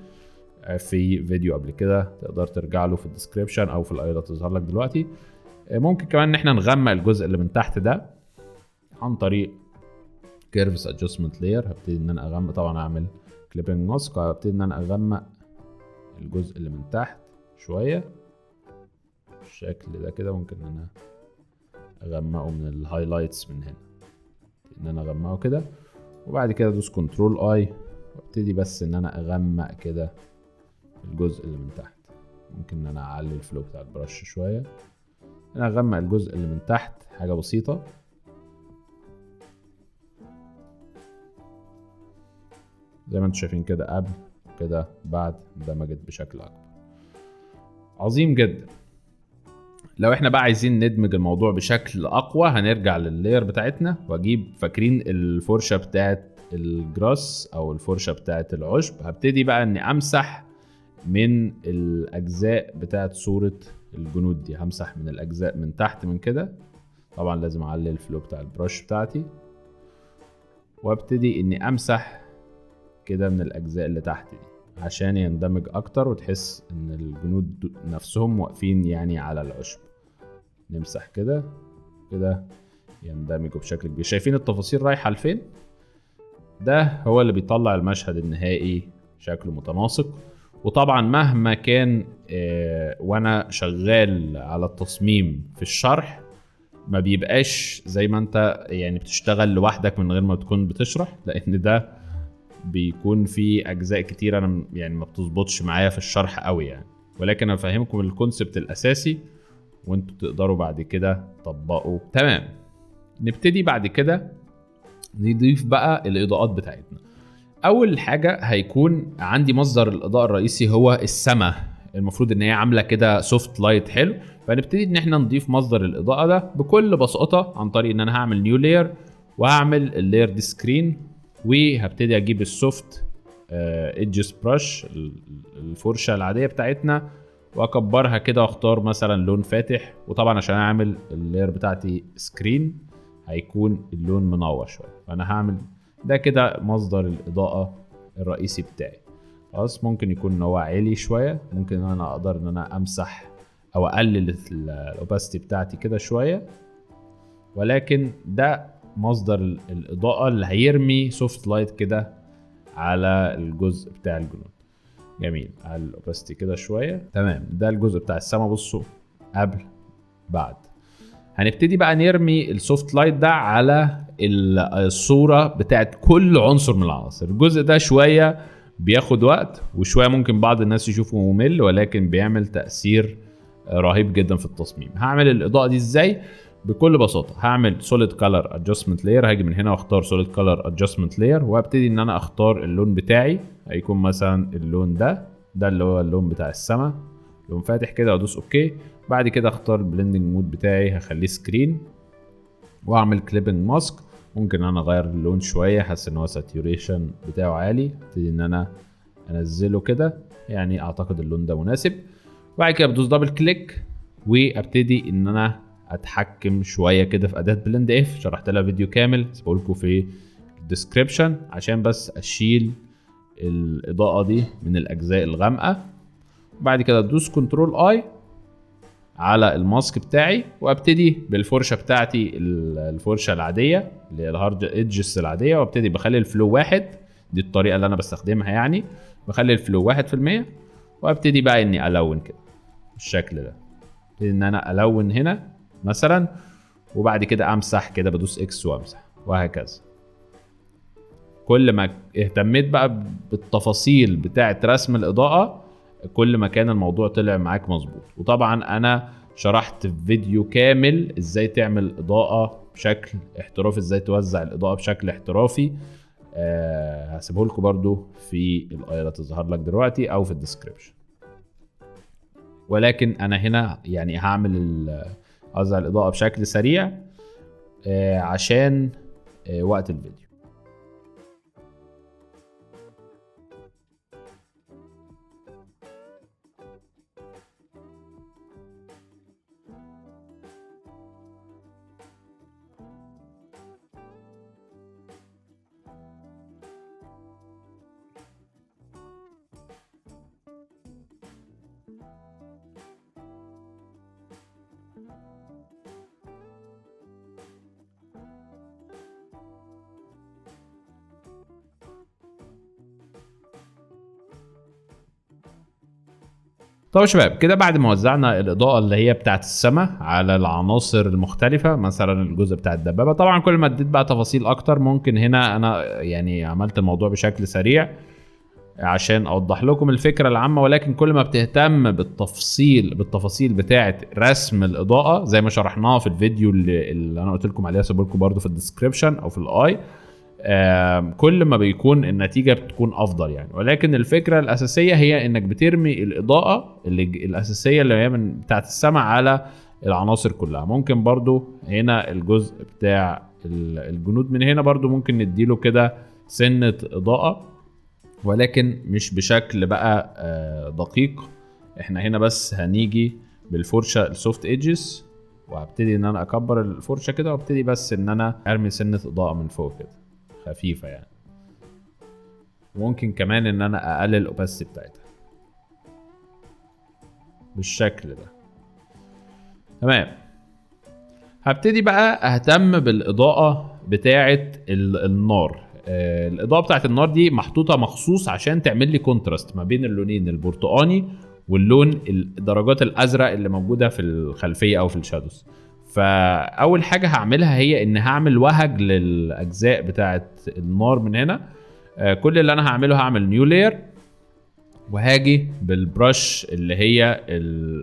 في فيديو قبل كده، تقدر ترجع له في الديسكريبشن او في الايضه تظهر لك دلوقتي. ممكن كمان ان احنا نغمق الجزء اللي من تحت ده عن طريق كيرفز ادجستمنت لاير. هبتدي ان انا اغمق، طبعا اعمل كليبنج ماسك، وهبتدي ان انا اغمق الجزء اللي من تحت شويه بالشكل ده كده. ممكن ان انا اغمقه من الهايلايتس من هنا، ان انا اغمقه كده. وبعد كده ادوس كنترول اي وابتدي بس ان انا اغمق كده الجزء اللي من تحت. ممكن ان انا اعلي الفلو بتاع البرش شويه، انا اغمق الجزء اللي من تحت حاجه بسيطه. زي ما انتم شايفين كده قبل كده بعد اندمجت بشكل اكبر. عظيم جدا. لو احنا بقى عايزين ندمج الموضوع بشكل اقوى هنرجع لللاير بتاعتنا واجيب، فاكرين الفرشه بتاعت الجراس او الفرشه بتاعت العشب، هبتدي بقى اني امسح من الاجزاء بتاعت صوره الجنود دي. همسح من الاجزاء من تحت من كده، طبعا لازم اعلي الفلو بتاع البرش بتاعتي، وابتدي اني امسح كده من الاجزاء اللي تحت دي. عشان يندمج اكتر وتحس ان الجنود نفسهم واقفين يعني على العشب. نمسح كده كده يندمجوا بشكل كبير. شايفين التفاصيل رايحة لفين؟ ده هو اللي بيطلع المشهد النهائي شكله متناسق. وطبعا مهما كان وانا شغال على التصميم في الشرح ما بيبقاش زي ما انت يعني بتشتغل لوحدك من غير ما تكون بتشرح، لان ده بيكون في اجزاء كتير انا يعني ما بتظبطش معايا في الشرح قوي يعني، ولكن انا فاهمكم الكونسبت الاساسي وانتوا تقدروا بعد كده تطبقوا. تمام، نبتدي بعد كده نضيف بقى الاضاءات بتاعتنا. اول حاجه هيكون عندي مصدر الاضاءه الرئيسي هو السماء، المفروض ان هي عامله كده سوفت لايت حلو. فنبتدي ان احنا نضيف مصدر الاضاءه ده بكل بساطه عن طريق ان انا هعمل نيو لاير وهعمل اللاير دي سكرين، وهبتدي اجيب السوفت ايدجز براش الفرشه العاديه بتاعتنا واكبرها كده واختار مثلا لون فاتح. وطبعا عشان اعمل اللاير بتاعتي سكرين هيكون اللون منور شويه، فانا هعمل ده كده مصدر الاضاءه الرئيسي بتاعي. خلاص، ممكن يكون ان هو عالي شويه، ممكن ان انا اقدر ان انا امسح او اقلل الاوباستي بتاعتي كده شويه، ولكن ده مصدر الاضاءه اللي هيرمي سوفت لايت كده على الجزء بتاع الجنود. جميل، على الاوباستي كده شويه. تمام، ده الجزء بتاع السما. بصوا قبل بعد هنبتدي بقى نرمي السوفت لايت ده على الصوره بتاعت كل عنصر من العناصر. الجزء ده شويه بياخد وقت وشويه ممكن بعض الناس يشوفه ممل، ولكن بيعمل تاثير رهيب جدا في التصميم. هعمل الاضاءه دي ازاي؟ بكل بساطه هعمل سوليد كلر ادجستمنت لاير، هاجي من هنا واختار سوليد كلر ادجستمنت لاير وابتدي ان انا اختار اللون بتاعي. هيكون مثلا اللون ده اللي هو اللون بتاع السما، لون فاتح كده، وادوس اوكي. بعد كده اختار البلندنج مود بتاعي هخليه سكرين واعمل كليبنج ماسك. ممكن انا اغير اللون شويه، حاسس ان هو ساتوريشن بتاعه عالي، ابتدي ان انا انزله كده، يعني اعتقد اللون ده مناسب. بعد كده بدوس دبل كليك وابتدي ان انا اتحكم شويه كده في اداه بلند اف، شرحت لها فيديو كامل سيبه لكم في الديسكريبشن عشان بس اشيل الاضاءه دي من الاجزاء الغامقه. بعد كده ادوس كنترول اي على الماسك بتاعي وابتدي بالفرشه بتاعتي الفرشه العاديه اللي هي الهارد ايدجز العاديه، وابتدي بخلي الفلو 1. دي الطريقه اللي انا بستخدمها، يعني بخلي الفلو 1% وابتدي بقى اني الون كده بالشكل ده. ابتدي ان انا الون هنا مثلا، وبعد كده امسح كده، بدوس اكس وامسح، وهكذا. كل ما اهتميت بقى بالتفاصيل بتاعه رسم الاضاءه كل ما كان الموضوع طلع معاك مظبوط. وطبعا انا شرحت في فيديو كامل ازاي تعمل اضاءه بشكل احترافي، ازاي توزع الاضاءه بشكل احترافي. هسيبه لكم برضو في الايه اللي تظهر لك دلوقتي او في الديسكريبشن. ولكن انا هنا يعني هعمل اوزع الاضاءه بشكل سريع عشان وقت الفيديو. طب يا شباب كده بعد ما وزعنا الاضاءه اللي هي بتاعت السماء على العناصر المختلفه، مثلا الجزء بتاع الدبابه، طبعا كل ما اديت بقى تفاصيل اكتر ممكن هنا انا يعني عملت الموضوع بشكل سريع عشان اوضح لكم الفكره العامه، ولكن كل ما بتهتم بالتفاصيل بتاعه رسم الاضاءه زي ما شرحناها في الفيديو اللي انا قلت لكم عليها، سيبوا لكم برده في الديسكريبشن او في الاي، كل ما بيكون النتيجه بتكون افضل يعني. ولكن الفكره الاساسيه هي انك بترمي الاضاءه الاساسيه اللي هي من بتاعه السماء على العناصر كلها. ممكن برضو هنا الجزء بتاع الجنود من هنا برضو ممكن نديله كده سنه اضاءه، ولكن مش بشكل بقى دقيق. احنا هنا بس هنيجي بالفرشه السوفت ايدجز وهبتدي ان انا اكبر الفرشه كده وابتدي بس ان انا ارمي سنه اضاءه من فوق كده خفيفه يعني. وممكن كمان ان انا اقلل الاوباسيتي بتاعتها بالشكل ده. تمام. هبتدي بقى اهتم بالاضاءة بتاعة النار. الاضاءة بتاعة النار دي محطوطة مخصوص عشان تعمل لي كونتراست ما بين اللونين البرتقاني واللون الدرجات الازرق اللي موجودة في الخلفية او في الشادوز. فاول حاجة هعملها هي ان هعمل وهج للاجزاء بتاعة النار من هنا. كل اللي انا هعمله هعمل نيو لاير، وهاجي بالبرش اللي هي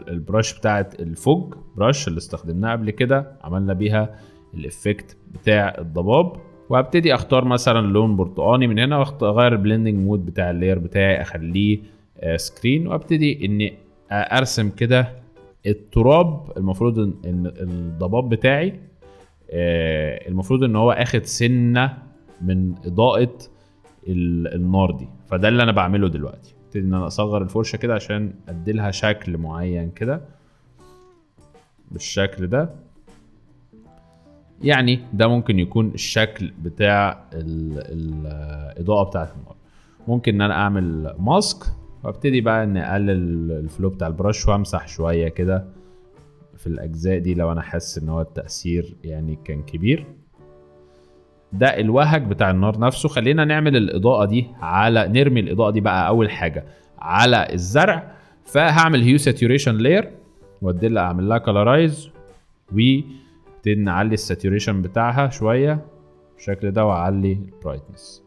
البرش بتاعت الفوج برش اللي استخدمناها قبل كده، عملنا بيها الافكت بتاع الضباب، وهبتدي اختار مثلا لون برتقاني من هنا واغير البلندنج مود بتاع اللاير بتاعي اخليه سكرين، وابتدي اني ارسم كده التراب. المفروض ان الضباب بتاعي المفروض ان هو اخد سنة من اضاءة النار دي، فده اللي انا بعمله دلوقتي. ابتدي ان انا اصغر الفرشه كده عشان اديلها شكل معين كده بالشكل ده. يعني ده ممكن يكون الشكل بتاع الاضاءه بتاعت النار. ممكن ان انا اعمل ماسك وابتدي بقى ان اقلل الفلو بتاع البرش وامسح شويه كده في الاجزاء دي لو انا حاسس ان هو التاثير يعني كان كبير. ده الوهج بتاع النار نفسه. خلينا نعمل الاضاءه دي نرمي الاضاءه دي بقى اول حاجه على الزرع. فهعمل هيو ساتوريشن لاير وادي اعمل لها كلارايز، وابتدي نعلي الساتوريشن بتاعها شويه بالشكل ده واعلي البرايتنس.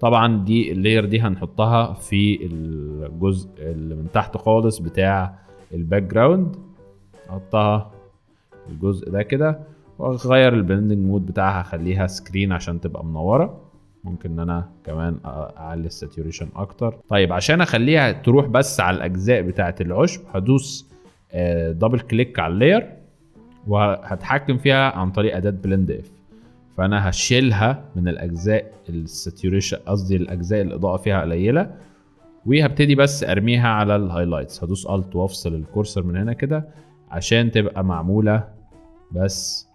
طبعا دي اللاير دي هنحطها في الجزء اللي من تحت خالص بتاع الباك جراوند، احطها الجزء ده كده، واغير البلندنج مود بتاعها اخليها سكرين عشان تبقى منوره. ممكن ان انا كمان اعلي الساتوريشن اكتر. طيب عشان اخليها تروح بس على الاجزاء بتاعه العشب هدوس دبل كليك على اللاير وهتحكم فيها عن طريق اداه بلند اف. فانا هشيلها من الاجزاء الساتوريشن، قصدي الاجزاء الاضاءه فيها قليله، وهبتدي بس ارميها على الهايلايتس. هدوس الت وافصل الكورسر من هنا كده عشان تبقى معموله بس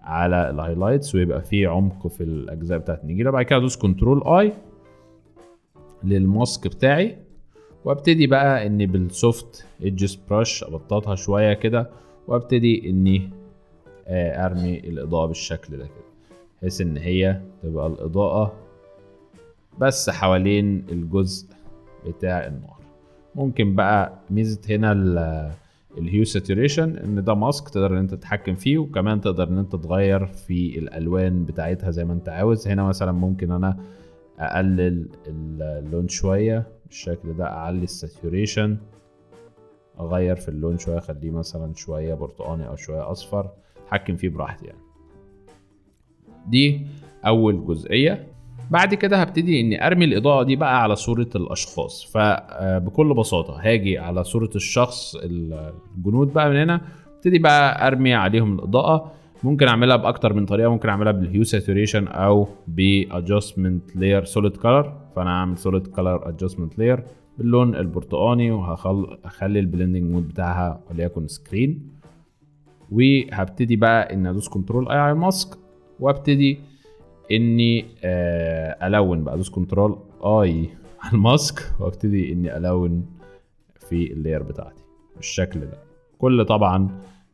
على الهايلايتس ويبقى فيه عمق في الاجزاء بتاعت النجيله. بعد كده ادوس كنترول اي للماسك بتاعي، وابتدي بقى اني بالسوفت ايدجز برش ابططها شويه كده، وابتدي اني ارمي الاضاءه بالشكل ده كده بحيث ان هي تبقى الاضاءه بس حوالين الجزء بتاع النار. ممكن بقى ميزه هنا الهيو ساتوريشن ان ده ماسك تقدر ان انت تتحكم فيه، وكمان تقدر ان انت تغير في الالوان بتاعتها زي ما انت عاوز. هنا مثلا ممكن انا اقلل اللون شويه بالشكل ده، اعلي الساتوريشن، اغير في اللون شويه، اخليه مثلا شويه برتقاني او شويه اصفر، اتحكم فيه براحتي يعني. دي اول جزئيه. بعد كده هبتدي اني ارمي الاضاءه دي بقى على صوره الاشخاص. فبكل بساطه هاجي على صوره الشخص الجنود بقى من هنا، ابتدي بقى ارمي عليهم الاضاءه. ممكن اعملها باكتر من طريقه، ممكن اعملها بالهيو ساتوريشن او بادجستمنت لاير سوليد كلر. فانا هعمل سوليد كلر ادجستمنت لاير باللون البرتقاني، وهخلي البلندنج مود بتاعها وليكن سكرين. وهبتدي بقى ان ادوس كنترول اي على الماسك، وابتدي اني الون بقى، ادوس كنترول اي على الماسك وابتدي اني الون في اللاير بتاعتي بالشكل ده. كل طبعا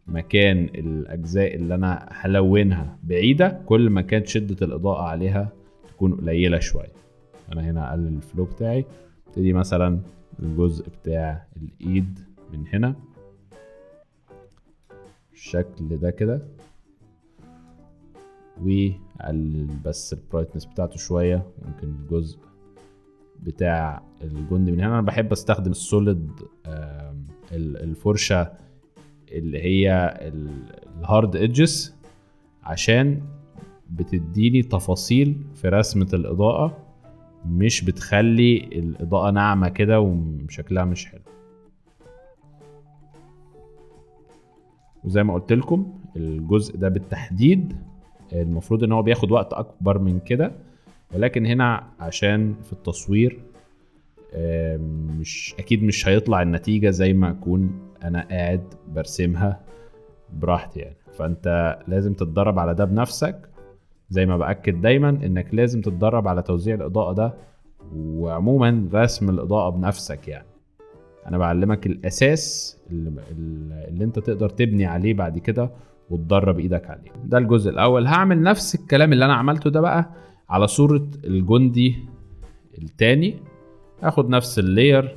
مكان الاجزاء اللي انا هلونها بعيده، كل ما كانت شده الاضاءه عليها تكون قليله شويه. انا هنا اقلل الفلو بتاعي، ابتدي مثلا الجزء بتاع الايد من هنا بالشكل ده كده، واقلل بس البرايتنس بتاعته شويه. ممكن الجزء بتاع الجند من هنا، انا بحب استخدم السوليد الفرشه اللي هي الهارد ايدجز عشان بتديني تفاصيل في رسمه الاضاءه، مش بتخلي الاضاءه ناعمه كده وشكلها مش حلو. وزي ما قلت لكم الجزء ده بالتحديد المفروض ان هو بياخد وقت اكبر من كده، ولكن هنا عشان في التصوير مش اكيد مش هيطلع النتيجة زي ما اكون انا قاعد برسمها براحتي يعني. فانت لازم تتدرب على ده بنفسك، زي ما باكد دايما انك لازم تتدرب على توزيع الاضاءة ده وعموما رسم الاضاءة بنفسك. يعني انا بعلمك الاساس اللي انت تقدر تبني عليه بعد كده وتدرب ايدك عليه. ده الجزء الاول. هعمل نفس الكلام اللي انا عملته ده بقى على صورة الجندي التاني. هاخد نفس اللاير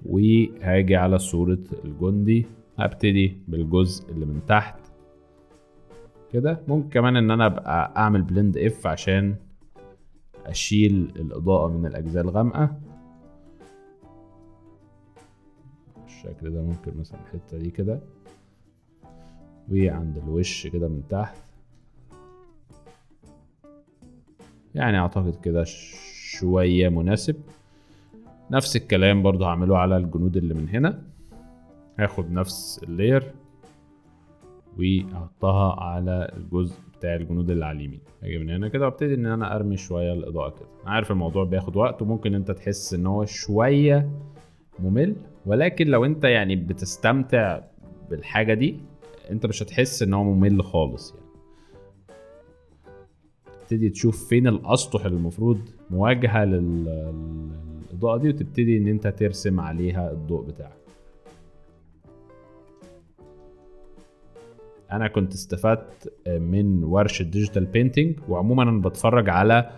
وهاجي على صورة الجندي، هبتدي بالجزء اللي من تحت كده. ممكن كمان ان انا ابقى اعمل بلند اف عشان اشيل الاضاءة من الاجزاء الغامقة بالشكل ده. ممكن مثلا الحتة دي كده، وعند الوش كده من تحت. يعني اعتقد كده شوية مناسب. نفس الكلام برضو هعمله على الجنود اللي من هنا. هاخد نفس اللاير واحطها على الجزء بتاع الجنود اللي على اليمين. هاجي من هنا كده وابتدي ان انا ارمي شوية الاضاءة كده. انا عارف الموضوع بياخد وقت وممكن انت تحس ان هو شوية ممل، ولكن لو انت يعني بتستمتع بالحاجة دي انت مش هتحس ان هو ممل خالص. يعني تبتدي تشوف فين الاسطح اللي المفروض مواجهة للإضاءة دي وتبتدي ان انت ترسم عليها الضوء بتاعك. انا كنت استفدت من ورشة ديجيتال بينتينج، وعموما انا بتفرج على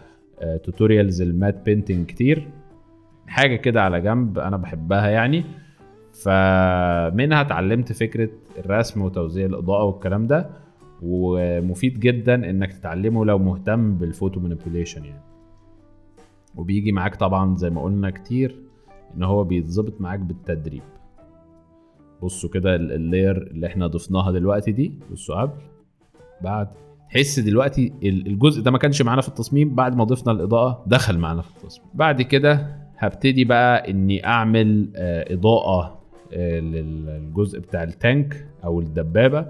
توتوريالز المات بينتينج كتير، حاجة كده على جنب انا بحبها يعني. فمنها اتعلمت فكرة الرسم وتوزيع الإضاءة والكلام ده، ومفيد جدا انك تتعلمه لو مهتم بالفوتو مانيبيوليشن يعني. وبيجي معاك طبعا زي ما قلنا كتير ان هو بيتظبط معاك بالتدريب. بصوا كده اللاير اللي احنا ضفناها دلوقتي دي، بصوا قبل بعد. تحس دلوقتي الجزء ده ما كانش معانا في التصميم، بعد ما ضفنا الإضاءة دخل معانا في التصميم. بعد كده هبتدي بقى اني اعمل اضاءة للجزء بتاع التانك او الدبابة.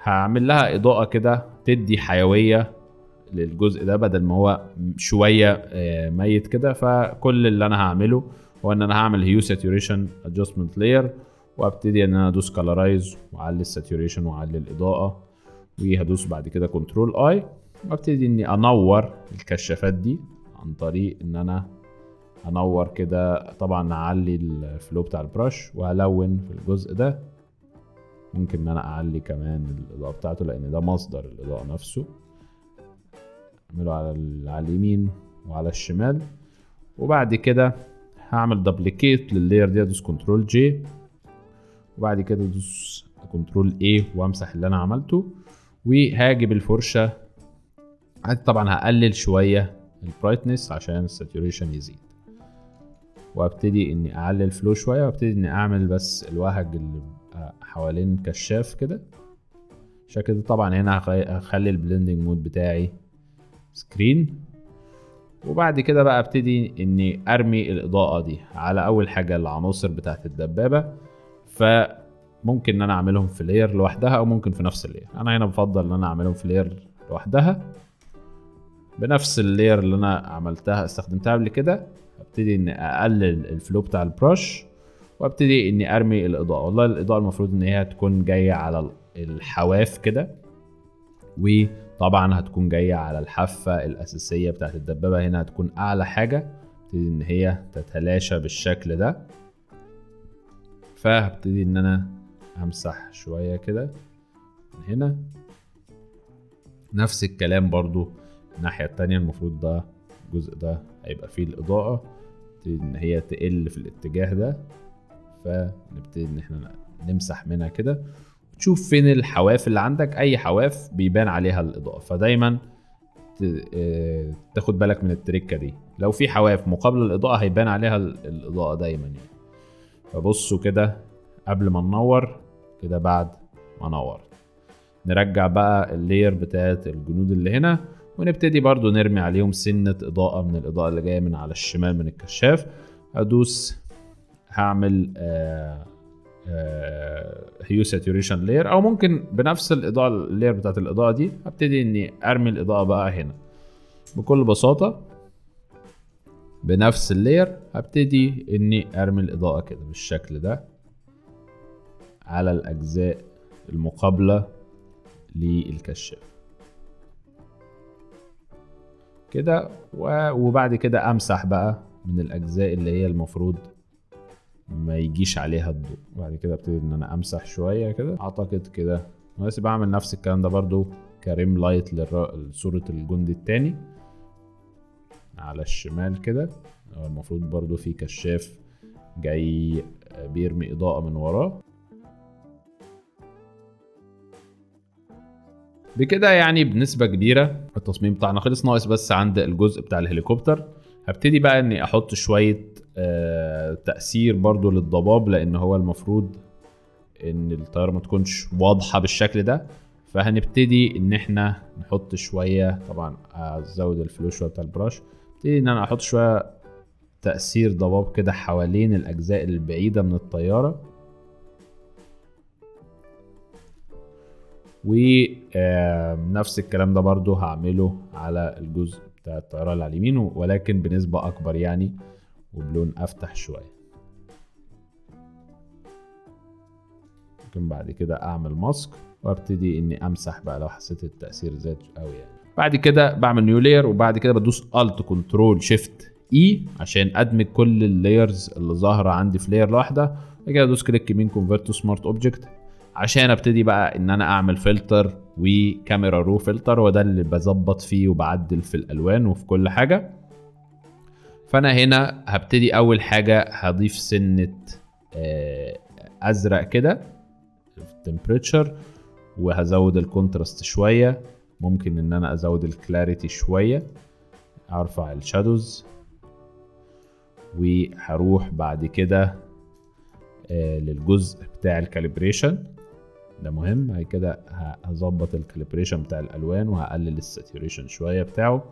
هعمل لها اضاءة كده تدي حيوية للجزء ده بدل ما هو شوية ميت كده. فكل اللي انا هعمله هو ان انا هعمل هيو ساتوريشن ادجستمنت لاير، وابتدي ان انا ادوس كالرايز واعلي الساتوريشن واعلي الاضاءة، وهدوس بعد كده كنترول اي وابتدي اني انور الكشافات دي عن طريق ان انا هنور كده. طبعا هعلي الفلو بتاع البرش وهلون في الجزء ده. ممكن ان انا اعلي كمان الاضاءة بتاعته لان ده مصدر الاضاءة نفسه. اعمله على اليمين وعلى الشمال. وبعد كده هعمل دبليكيت لللاير دي، ادوس كنترول جي وبعد كده ادوس كنترول اي وامسح اللي انا عملته. وهاجي بالفرشة طبعا هقلل شوية البرايتنس عشان الساتوريشن يزيد، وابتدي اني اعلي الفلو شوية وابتدي اني اعمل بس الوهج اللي حوالين كشاف كده شكل. طبعا هنا هخلي البلندنج مود بتاعي سكرين. وبعد كده بقى ابتدي اني ارمي الاضاءة دي على اول حاجة العناصر بتاعت الدبابة. فممكن ان انا اعملهم في لاير لوحدها او ممكن في نفس اللاير. انا هنا بفضل ان انا اعملهم في لاير لوحدها بنفس اللاير اللي انا عملتها استخدمتها قبل كده. ابتدي اني اقلل الفلو بتاع البرش وابتدي اني ارمي الاضاءة. والله الاضاءة المفروض ان هي تكون جاية على الحواف كده، وطبعا هتكون جاية على الحافة الاساسية بتاعت الدبابة. هنا هتكون اعلى حاجة، ابتدي ان هي تتلاشى بالشكل ده. فهبتدي ان انا امسح شوية كده من هنا. نفس الكلام برضو الناحية التانية. المفروض ده الجزء ده هيبقى فيه الإضاءة تبتدي ان هي تقل في الاتجاه ده. فنبتدي ان احنا نمسح منها كده وتشوف فين الحواف اللي عندك. اي حواف بيبان عليها الإضاءة، فدايما تاخد بالك من التركة دي. لو في حواف مقابل الإضاءة هيبان عليها الإضاءة دايما يعني. فبصوا كده قبل ما ننور كده بعد ما نور. نرجع بقى اللاير بتاعت الجنود اللي هنا ونبتدي برضو نرمي عليهم سنة إضاءة من الإضاءة اللي جاية من على الشمال من الكشاف. أدوس هعمل هيو ساتوريشن لاير، أو ممكن بنفس الإضاءة اللاير بتاعت الإضاءة دي هبتدي إني أرمي الإضاءة بقى هنا بكل بساطة. بنفس اللاير هبتدي إني أرمي الإضاءة كده بالشكل ده على الأجزاء المقابلة للكشاف كده. وبعد كده امسح بقى من الاجزاء اللي هي المفروض ما يجيش عليها الضوء. وبعد كده ابتدي ان انا امسح شويه كده. اعتقد كده بس بعمل نفس الكلام ده برضو كريم لايت لصورة الجندي التاني على الشمال كده. المفروض برضو في كشاف جاي بيرمي اضاءة من وراه. بكده يعني بنسبة كبيرة التصميم بتاعنا خلص. ناقص بس عند الجزء بتاع الهليكوبتر. هبتدي بقى اني احط شوية تأثير برضو للضباب، لان هو المفروض ان الطيارة ما تكونش واضحة بالشكل ده. فهنبتدي ان احنا نحط شوية، طبعا ازود الفلو شوية بتاع البراش. ابتدي ان انا احط شوية تأثير ضباب كده حوالين الاجزاء البعيدة من الطيارة. ونفس الكلام ده برضو هعمله على الجزء بتاع الطيارة اللي على اليمين، ولكن بنسبة اكبر يعني وبلون افتح شوية. ممكن بعد كده اعمل ماسك وابتدي اني امسح بقى لو حسيت التأثير زاد قوي يعني. بعد كده بعمل نيو لاير، وبعد كده بدوس الت كنترول شيفت اي عشان ادمج كل اللايرز اللي ظاهره عندي في لاير واحده. بعد كده ادوس كليك يمين كونفرت تو سمارت اوبجكت عشان ابتدي بقى ان انا اعمل فلتر وكاميرا رو فلتر، وده اللي بظبط فيه وبعدل في الالوان وفي كل حاجه. فانا هنا هبتدي اول حاجه هضيف سنه ازرق كده في التمبريتشر، وهزود الكونتراست شويه. ممكن ان انا ازود الكلاريتي شويه، ارفع الشادوز، وهروح بعد كده للجزء بتاع الكاليبريشن. ده مهم. بعد كده هظبط الكاليبريشن بتاع الالوان وهقلل الساتوريشن شويه بتاعه،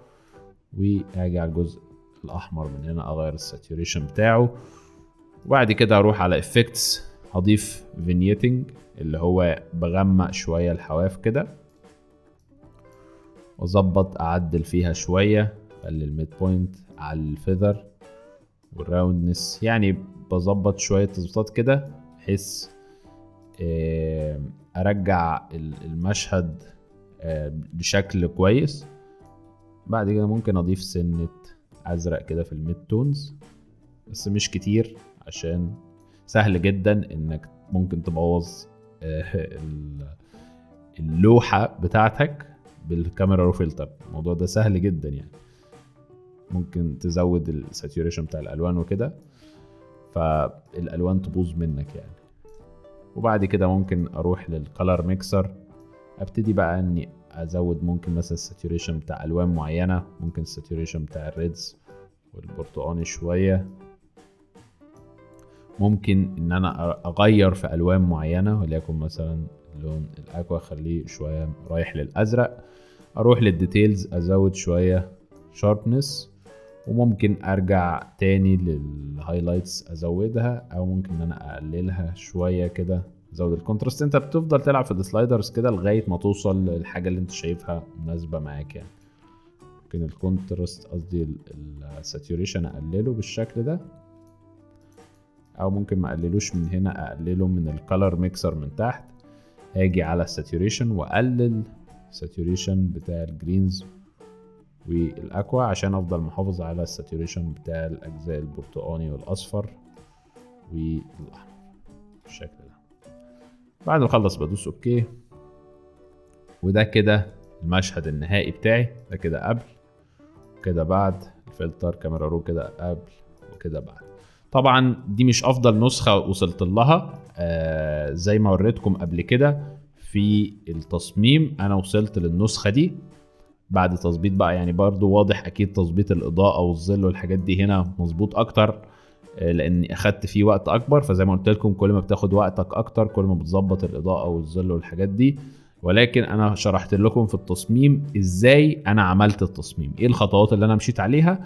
وهاجي على الجزء الاحمر من هنا اغير الساتوريشن بتاعه. وبعد كده اروح على افكتس، هضيف فينيتنج اللي هو بغمق شويه الحواف كده، واظبط اعدل فيها شويه، اخلي الميد بوينت على الفيذر والراوندنس، يعني بظبط شويه تظبيطات كده بحيث ارجع المشهد بشكل كويس. بعد كده ممكن اضيف سنه ازرق كده في الميد تونز، بس مش كتير عشان سهل جدا انك ممكن تبوظ اللوحه بتاعتك بالكاميرا رو فلتر. الموضوع ده سهل جدا يعني. ممكن تزود الساتوريشن بتاع الالوان وكده فالالوان تبوظ منك يعني. وبعد كده ممكن اروح للكالر ميكسر، ابتدي بقى اني ازود ممكن مثلا الساتوريشن بتاع الوان معينه. ممكن الساتوريشن بتاع الريدز والبرتقاني شويه. ممكن ان انا اغير في الوان معينه، وليكن مثلا لون الاكوا اخليه شويه رايح للازرق. اروح للديتيلز ازود شويه شاربنس، وممكن ارجع تاني للهايلايتس ازودها، او ممكن ان انا اقللها شويه كده ازود الكونتراست. انت بتفضل تلعب في السلايدرز كده لغايه ما توصل للحاجه اللي انت شايفها مناسبه معاك يعني. ممكن الكونتراست قصدي الساتوريشن اقلله بالشكل ده، او ممكن ما اقللوش من هنا، اقلله من الكالر ميكسر من تحت. هاجي على الساتوريشن واقلل الساتوريشن بتاع الجرينز والاكوا عشان افضل محافظ على الساتوريشن بتاع الاجزاء البرتقاني والاصفر والاحمر بالشكل ده. بعد ما اخلص بدوس اوكي. وده كده المشهد النهائي بتاعي. ده كده قبل وكده بعد الفلتر كاميرا رو، كده قبل وكده بعد. طبعا دي مش افضل نسخة وصلت لها، زي ما وريتكم قبل كده في التصميم انا وصلت للنسخة دي بعد تظبيط بقى يعني. برضو واضح اكيد تظبيط الاضاءة والظل والحاجات دي هنا مظبوط اكتر، لاني اخدت فيه وقت اكبر. فزي ما قلت لكم كل ما بتاخد وقتك اكتر كل ما بتظبط الاضاءة والظل والحاجات دي. ولكن انا شرحت لكم في التصميم ازاي انا عملت التصميم، ايه الخطوات اللي انا مشيت عليها.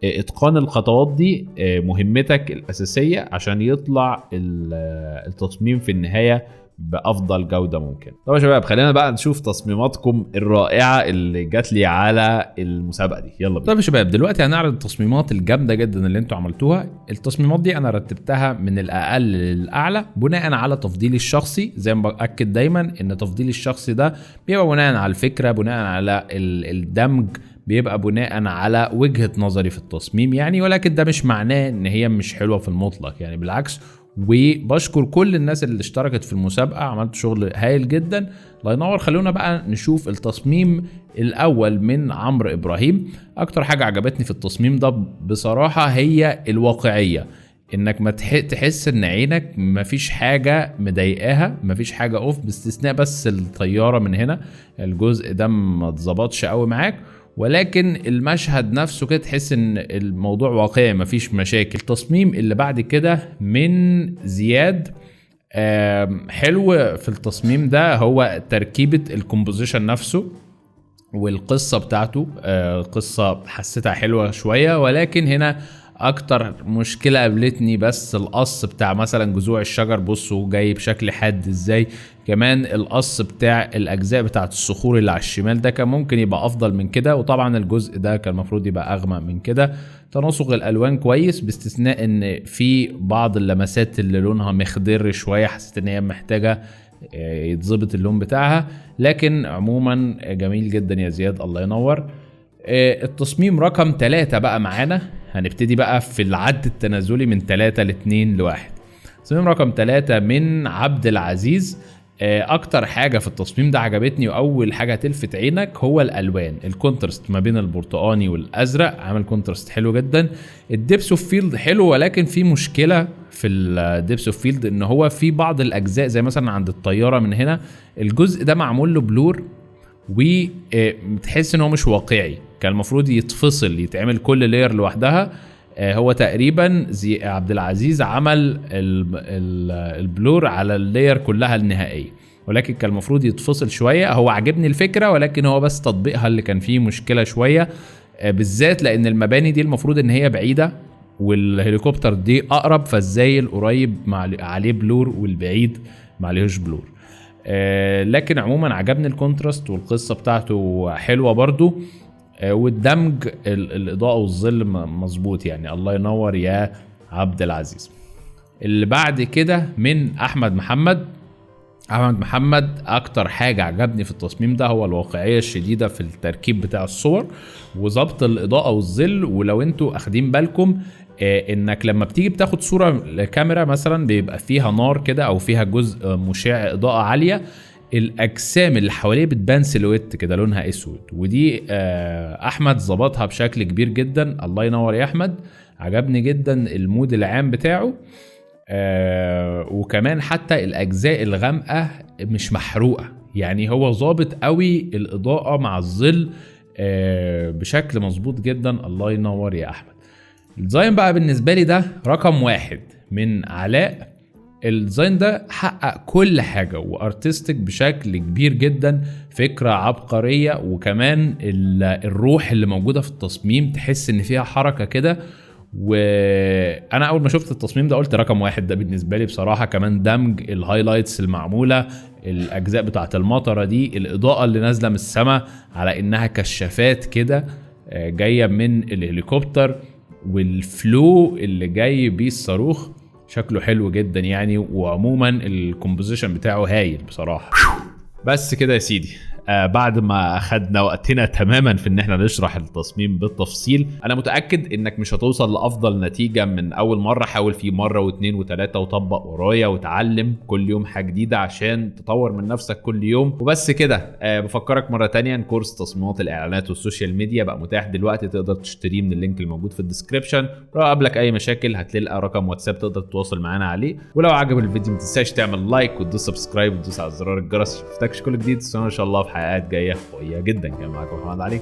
اتقان الخطوات دي مهمتك الاساسية عشان يطلع التصميم في النهاية بافضل جودة ممكن. طب يا شباب خلينا بقى نشوف تصميماتكم الرائعة اللي جات لي على المسابقة دي. يلا بينا. طيب يا شباب دلوقتي هنعرض التصميمات الجامدة جدا اللي انتوا عملتوها. التصميمات دي انا رتبتها من الاقل للاعلى بناء على تفضيلي الشخصي. زي ما باكد دايما ان تفضيلي الشخصي ده بيبقى بناء على الفكرة، بناء على الدمج بيبقى بناء على وجهة نظري في التصميم يعني، ولكن ده مش معناه ان هي مش حلوة في المطلق يعني، بالعكس. وبشكر كل الناس اللي اشتركت في المسابقة، عملت شغل هايل جدا، الله ينور. خلونا بقى نشوف التصميم الاول من عمرو ابراهيم. اكتر حاجة عجبتني في التصميم ده بصراحة هي الواقعية، انك ما تحس ان عينك مفيش حاجة مضايقاها، مفيش حاجة اوف، باستثناء بس الطيارة من هنا، الجزء ده ما اتظبطش قوي معاك، ولكن المشهد نفسه كده تحس ان الموضوع واقعي مفيش مشاكل. التصميم اللي بعد كده من زياد، حلو في التصميم ده هو تركيبة الكومبوزيشن نفسه والقصة بتاعته. قصة حسيتها حلوة شوية، ولكن هنا اكتر مشكلة قابلتني بس القص بتاع مثلا جذوع الشجر، بصوا جاي بشكل حاد ازاي. كمان القص بتاع الاجزاء بتاعت الصخور اللي على الشمال ده كان ممكن يبقى افضل من كده، وطبعا الجزء ده كان المفروض يبقى اغمق من كده. تناسق الالوان كويس، باستثناء ان في بعض اللمسات اللي لونها مخضر شوية، حسيت ان هي محتاجة يتظبط اللون بتاعها، لكن عموما جميل جدا يا زياد، الله ينور. التصميم رقم 3 بقى معانا، هنبتدي بقى في العد التنازلي من 3 ل 2 ل 1. تصميم رقم 3 من عبد العزيز. اكتر حاجة في التصميم ده عجبتني واول حاجة تلفت عينك هو الالوان، الكونترست ما بين البرتقاني والازرق، عامل كونترست حلو جدا. الديبس اوف فيلد حلو، ولكن في مشكلة في الديبس اوف فيلد ان هو في بعض الاجزاء زي مثلا عند الطيارة من هنا، الجزء ده معمول له بلور وتحس ان هو مش واقعي، كان المفروض يتفصل، يتعمل كل لاير لوحدها. هو تقريبا زي عبد العزيز عمل البلور على اللاير كلها النهائيه، ولكن كان المفروض يتفصل شويه. هو عجبني الفكره، ولكن هو بس تطبيقها اللي كان فيه مشكله شويه، بالذات لان المباني دي المفروض ان هي بعيده والهليكوبتر دي اقرب، فازاي القريب عليه بلور والبعيد ما عليهوش بلور. لكن عموما عجبني الكونتراست والقصة بتاعته حلوة برضو، والدمج الإضاءة والظل مظبوط يعني، الله ينور يا عبد العزيز. اللي بعد كده من أحمد محمد. أحمد محمد أكتر حاجة عجبني في التصميم ده هو الواقعية الشديدة في التركيب بتاع الصور وضبط الإضاءة والظل. ولو انتوا أخدين بالكم انك لما بتيجي بتاخد صورة لكاميرا مثلا بيبقى فيها نار كده او فيها جزء مشع اضاءة عالية، الاجسام اللي حواليه بتبان سيلويت كده لونها اسود، ودي احمد ظبطها بشكل كبير جدا، الله ينور يا احمد. عجبني جدا المود العام بتاعه، وكمان حتى الاجزاء الغامقة مش محروقة، يعني هو ظابط قوي الاضاءة مع الظل بشكل مظبوط جدا، الله ينور يا احمد. الديزاين بقى بالنسبة لي ده رقم 1 من علاء. الديزاين ده حقق كل حاجة وارتستيك بشكل كبير جدا، فكرة عبقرية، وكمان الروح اللي موجودة في التصميم تحس ان فيها حركة كده. وانا اول ما شفت التصميم ده قلت رقم 1 ده بالنسبة لي بصراحة. كمان دمج الهايلايتس المعمولة، الاجزاء بتاعة المطرة دي، الاضاءة اللي نازلة من السماء على انها كشافات كده جاية من الهليكوبتر، والفلو اللي جاي بيه الصاروخ شكله حلو جدا يعني. وعموما الكومبوزيشن بتاعه هايل بصراحة. بس كده يا سيدي، بعد ما اخدنا وقتنا تماما في ان احنا نشرح التصميم بالتفصيل، انا متأكد انك مش هتوصل لافضل نتيجة من اول مرة. حاول فيه مرة واثنين وثلاثة وطبق ورايا وتعلم كل يوم حاجة جديدة عشان تطور من نفسك كل يوم. وبس كده، بفكرك مرة تانية ان كورس تصميمات الاعلانات والسوشيال ميديا بقى متاح دلوقتي، تقدر تشتريه من اللينك الموجود في الديسكريبشن. لو قابلك اي مشاكل هتلاقي رقم واتساب تقدر تتواصل معانا عليه. ولو عجب الفيديو ما تنساش تعمل لايك وتدوس سبسكرايب وتدوس على زرار الجرس عشان تفتكش كل جديد. ان شاء الله في حلقات جايه قويه جدا. كان معاكم محمد علي،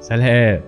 سلام.